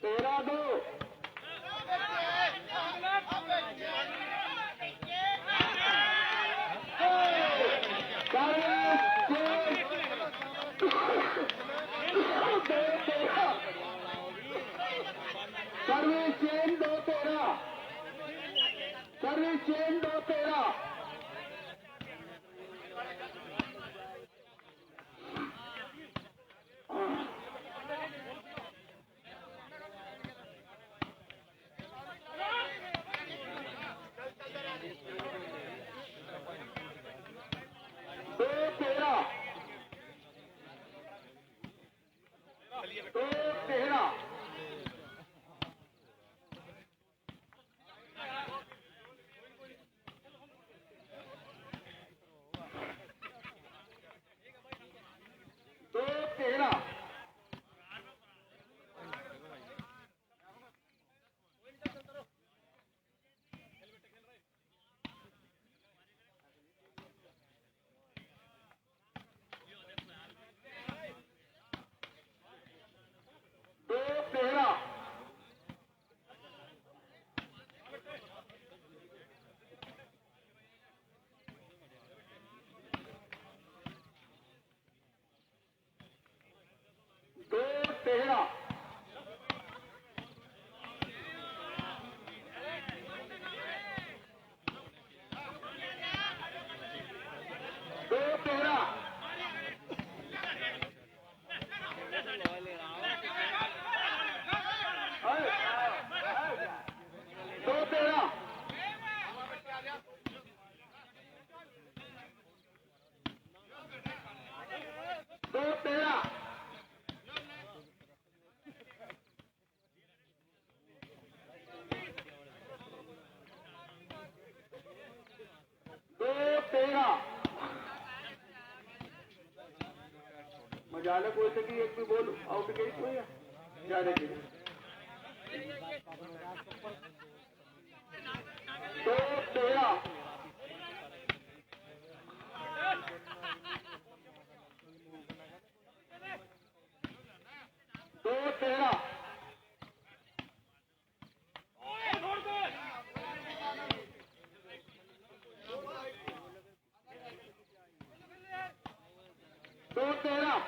13-2 सर्विस चेन 2-13 सर्विस चेन 2-13 2-13 जाने कोई से कि एक भी बॉल आउट गई कोई है जाने की 2-13 2-13 2-13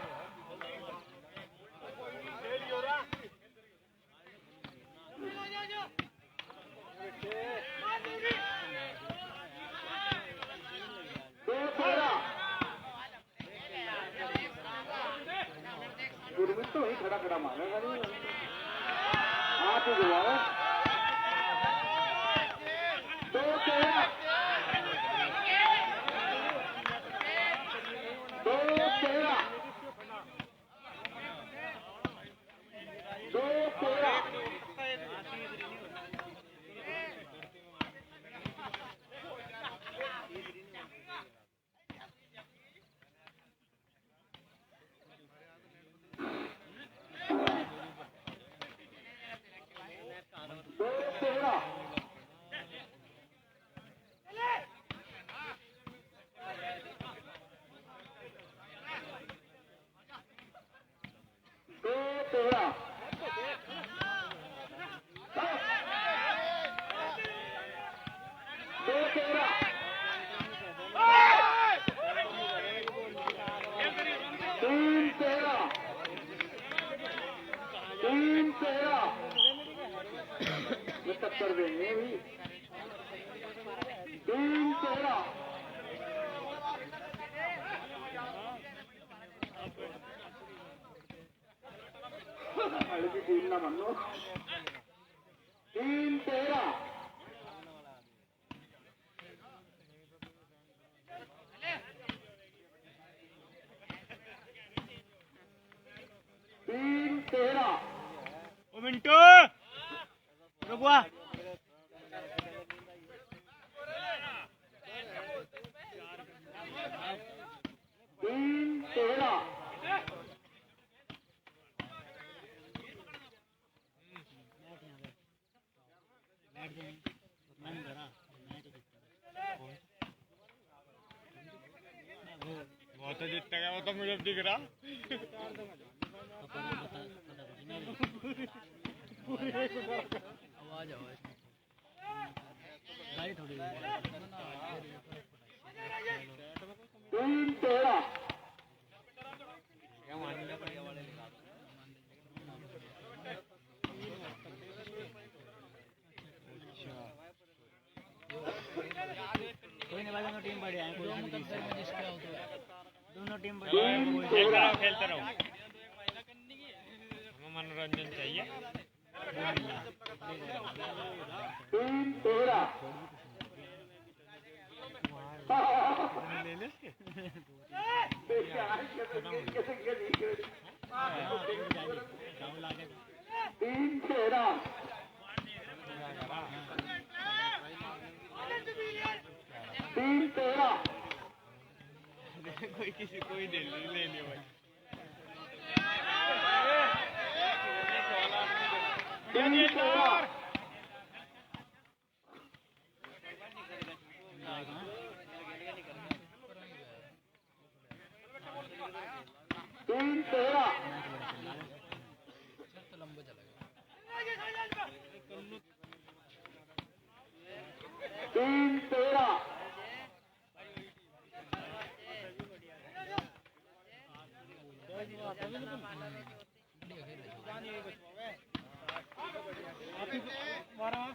गुरमीत तो वही खड़ा खड़ा मारेगा नहीं हाथ ही गुजारा 2-13 2-13 2-13 टक्कर देंगे भी 3-13 हल्की टीम ना मानो 3-13 3-13 ओ मिंटू रुकवा 3-13 वो तो जीतने गया वो तो मुझे दिख रहा आवाज आवाज गाड़ी थोड़ी 3-13 कोई नहीं भाई दोनों टीम बढ़िया है दोनों टीम खेलते रहो हमें मनोरंजन चाहिए 3-13 ले ले कोई किसी कोई ले लियो भाई 3-13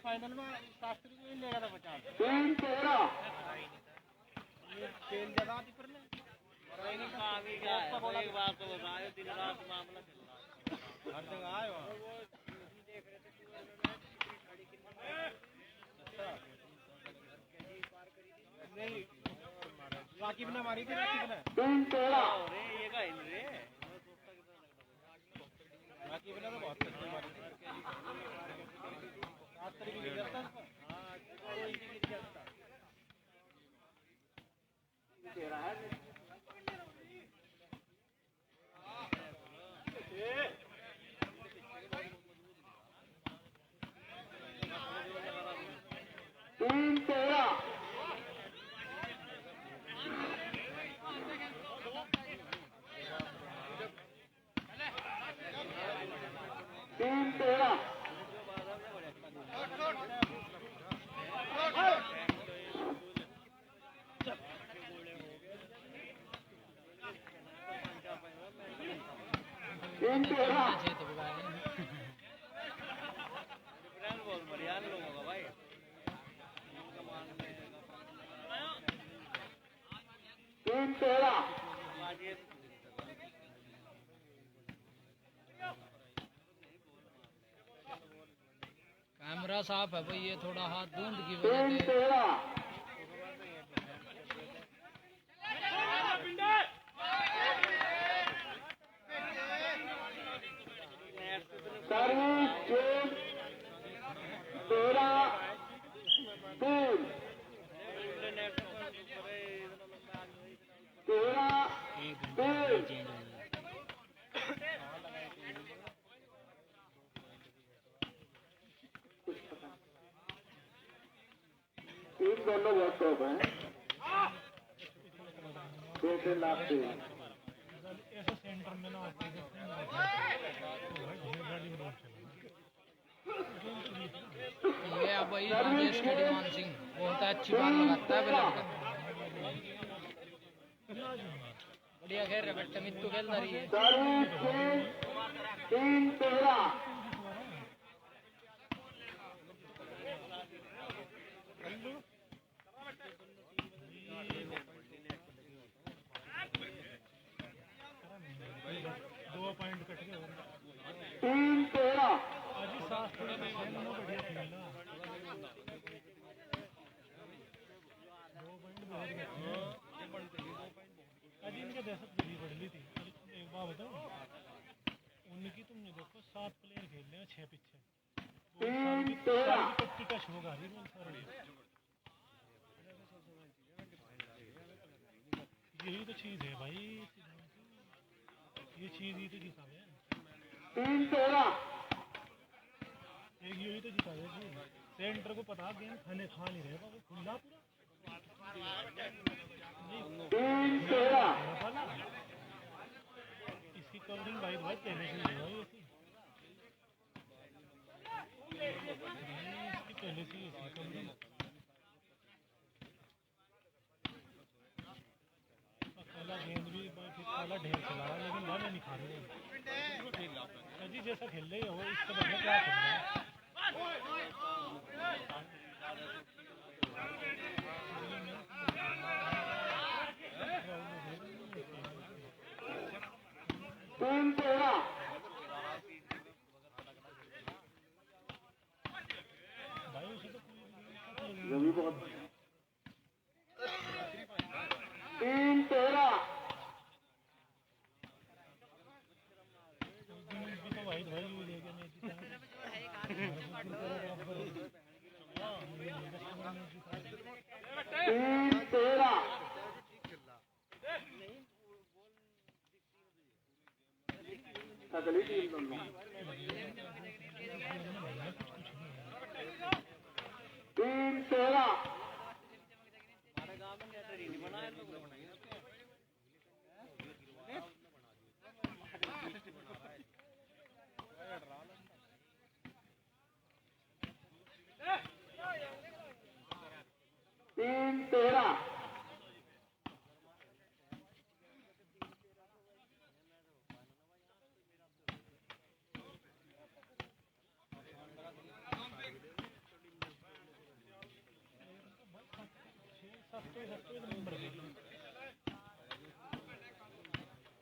फाइनल में शास्त्री को ही लेगा था 50 3-13 खेल जगह थी पर एक बात तो बताओ दिन रात मामला चल रहा है हर जगह आए नहीं राकिब ने मारी थी राकिब ने 3-13 अरे ये का इन रे राकिब ने तो बहुत अच्छी मारी थी 7 तारीख की जरूरत है हां कोई की जरूरत है तीन तेरह तीन तेरह कैमरा साफ है भाई, ये थोड़ा हाथ धुंध की तीन वजह से तेरह सर्विस चेक 13-3 13-3 टीम दोनों बहुत टॉप है। 2-3 लाख से ये अब भाई राजेश खेड़ीमान सिंह बहुत अच्छी बात लगाता है लड़का, बढ़िया खेल रहा बेटा, मित्तू खेल रही है। सर्विस चेक 3-13 3-13 उनकी तुमने देखो 7 प्लेयर खेल रहे हैं 6 पीछे 3-13 टच होगा यही तो चीज है भाई, ये चीज ही तो जीता है, 3-13 एक यही तो जीता है जी। सेंटर को पता गेम खाने खा नहीं रहेगा वो खुला पूरा 3-13 इसकी कवरिंग भाई बहुत पहले से हुआ है, इसकी पहले से ही कवरिंग पहला गेंद भी पहला ढेर चला रहा लेकिन मैंने नहीं खा रहे जी, जैसा खेल रहे हो इसके बदले क्या खेल रहे हैं। भाई उसी तो ये भी बहुत 3-13 तो भाई भाई भी ले गया मैच जीता 3-13 अगली टीम दोनों 3-13 3-13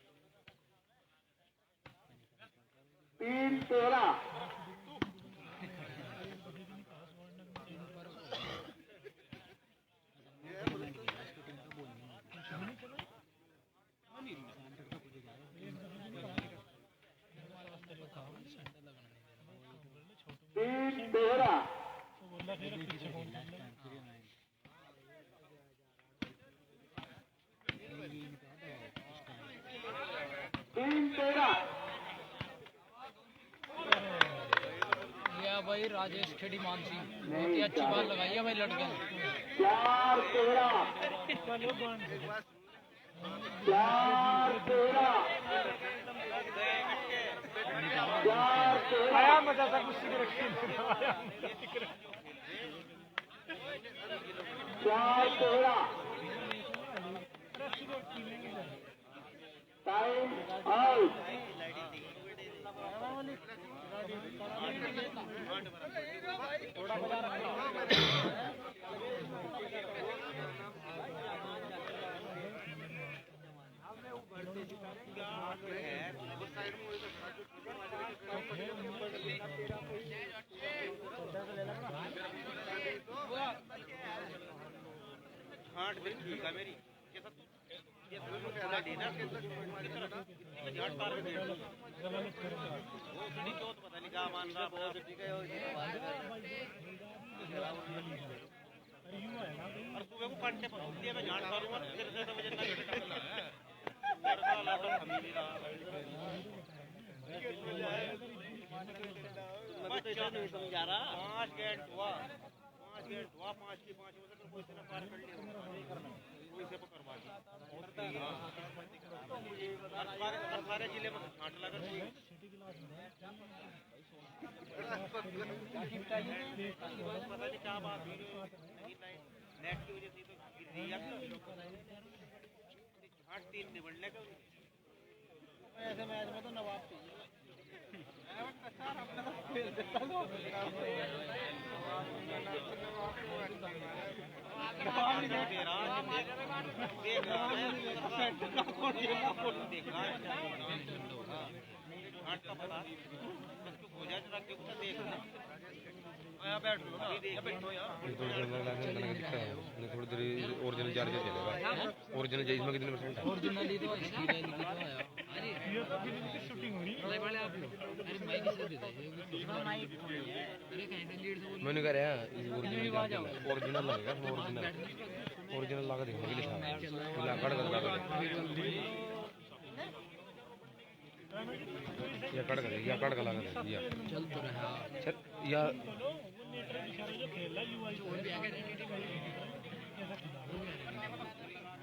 3-13 3-13 बोला फिर पीछे कौन खेल रहा है? 3-13 ये भाई राजेश खेड़ीमान सिंह बहुत ही अच्छी बात लगाई है भाई लड़के ने। 4-13 आया मजा था कुछ सिगरेट 4-13 टाइम आउट थोड़ी देर ओरिजिनल चार्जर चलेगा। ओरिजिनल चाहिए इसमें कितने परसेंट है? ओरिजिनल ही तो इसकी है लिखी तो आया। अरे शूटिंग हो रही अरे वाले आप लो। अरे माइक से दे दे। अरे कहीं लीड से मैंने कह रहा है ओरिजिनल लगेगा। ओरिजिनल लगा देंगे अगले साल कट कर या कट कर या कट कर लगा दे या चल तो रहा सर या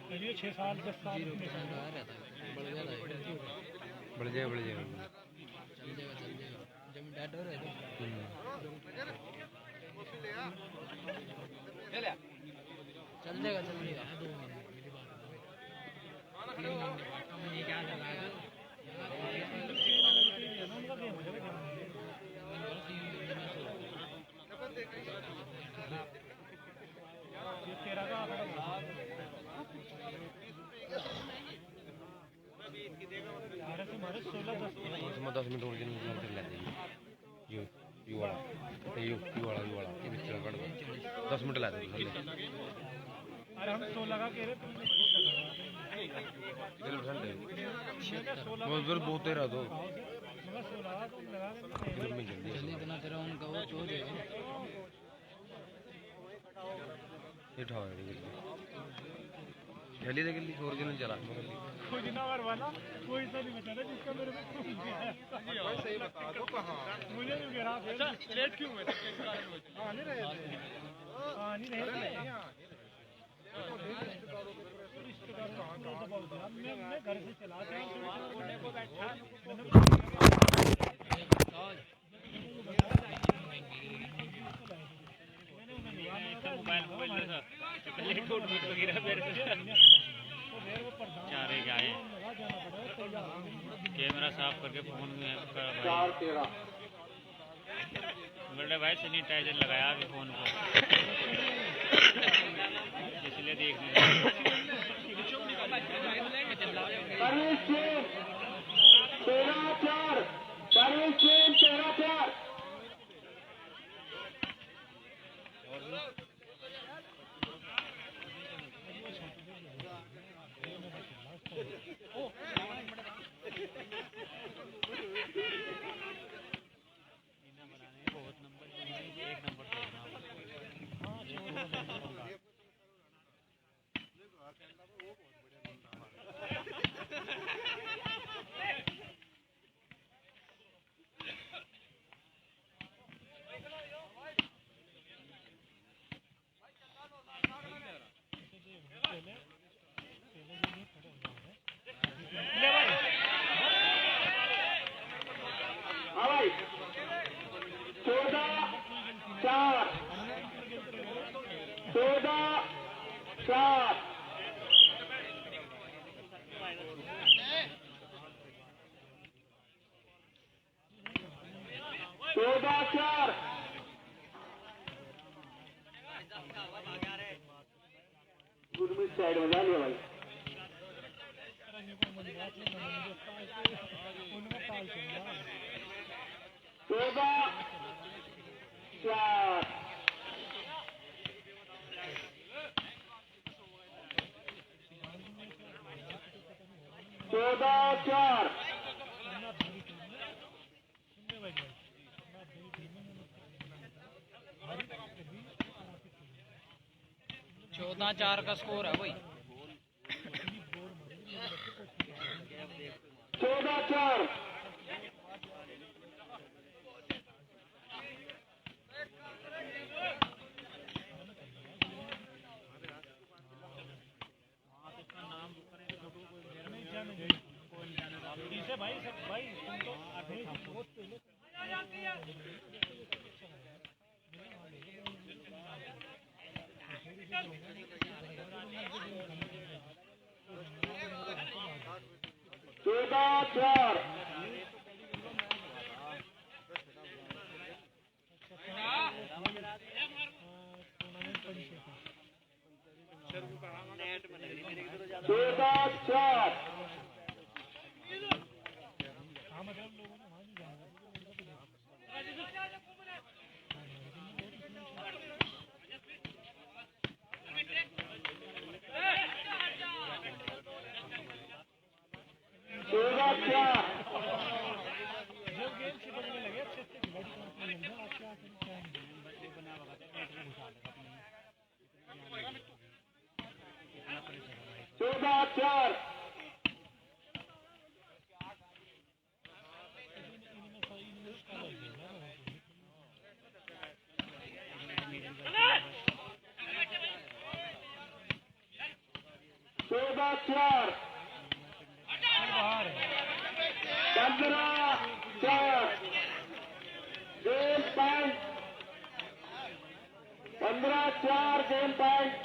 चलिए 6 साल 10 साल रहता है बढ़ जाता है बढ़ जाएगा चल जाएगा जब डेड हो रहे तो चल जाएगा 2 महीने मेरी बात 3 महीने ये क्या चला है तेरा का हमारे 10 मिनट ओरिजिनल चार्जर ले जाइए यू वाला ये पिक्चर कट 10 मिनट ला दे अरे हम 16 का कह रहे तुम कितने परसेंट है वो फिर बहुत तेरा दो में जल्दी इतना तेरा उनका वो चो देगा ये उठाओ जल्दी देख ली ओरिजिनल चला कोई दिनावर वाला कोई सा नहीं बचा था जिसका मेरे में सही बता दो कहां मुझे नहीं कह रहा अच्छा लेट क्यों हुए थे किस कारण हुए हां नहीं रहे नहीं रहे मैं घर से चला था को बैठा मोबाइल पहले कोड वगैरह चारे गाए कैमरा साफ करके फोन में बड़े भाई सैनिटाइजर लगाया अभी फोन को इसलिए देखने चौदह 4 साइड में जा लिया भाई। चौदह चार। चौदह चार। 14-4 का स्कोर है भाई। 14-4। भाई सब भाई तुम तो बहुत पहले 14-4। Game point.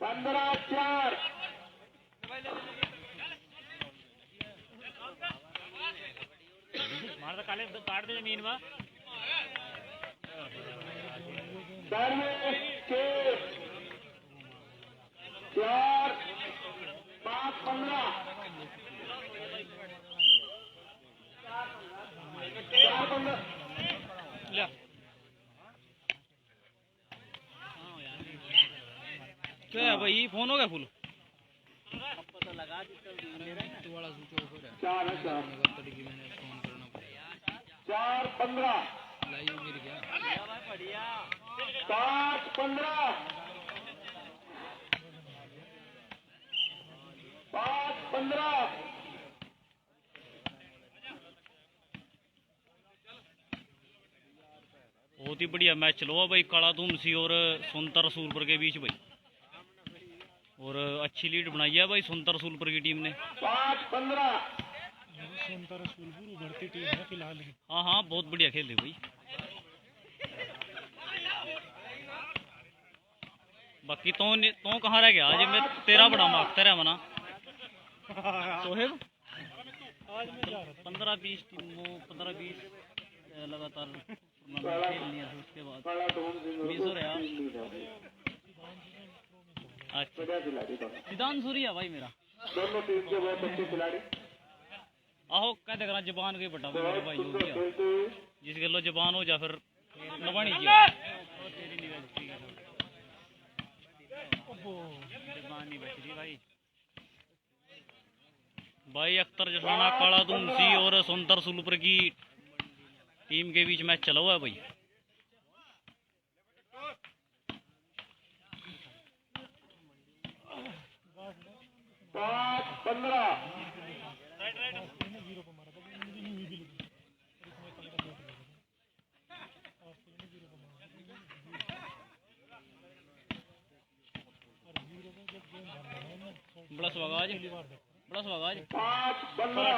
पंद्रह चार। काले काट दे जमीन में सर्विस के 4 5 15 क्या है भाई? फोन हो गया फुल? वाला स्विच ऑफ हो रहा है। 4 तरीके मैंने फोन करना पड़ेगा। 4 15 लाइव गिर गया। 5 15 5 15 बहुत ही बढ़िया मैच चलो भाई, काला तुमसी और सुनता रसूलपुर के बीच भाई, और अच्छी लीड बनाई है भाई सुनता रसूलपुर की टीम ने। 5 15 सुनता रसूलपुर उभरती टीम है फिलहाल। हाँ हाँ बहुत बढ़िया खेल रही भाई। बाकी तो कहाँ रह गया आज? मैं तेरा बड़ा मांगता रहा मना सोहेब। आज मैं जा रहा 15-20 टीमों 15-20 लगातार खेल लिया था, उसके बाद मिस हो रहा। अच्छा सिद्धांत सूर्या भाई मेरा दोनों टीम के बहुत अच्छे खिलाड़ी। आहो कह देगा जबान के बटा मेरे भाई, जो भी है जिस गलो जबान हो जा फिर नवानी जी जबान नहीं बच रही भाई। भाई अख्तर जसाना काला तुमसी और सुंदर सुलपुर की टीम के बीच मैच चला हुआ है भाई। पाँच 15 बड़ा स्वागत बड़ा स्वागत 5 15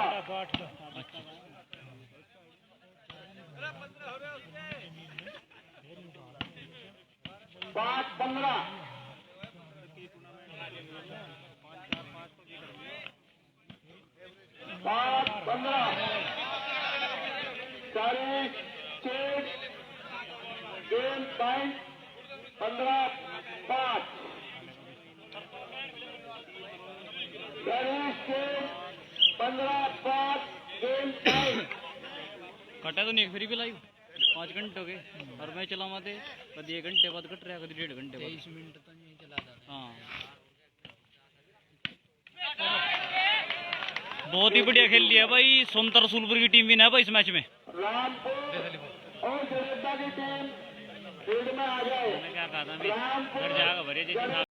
5 15 5 5-15 40 6 गेम पॉइंट 15-5 15-5 गेम पॉइंट कटा तो नहीं फिर भी लाइव 5 घंटे हो गए और मैं चला थे कभी 1 घंटे बाद कट रहा कभी 1.5 घंटे बाद 23 मिनट तो नहीं चला था। हाँ बहुत ही बढ़िया खेल लिया भाई। सोनतर रसूलपुर की टीम विन है भाई इस मैच में। रामपुर और जलेबा की टीम फील्ड में आ जाए। क्या कहा था रामपुर जाएगा भरे जैसे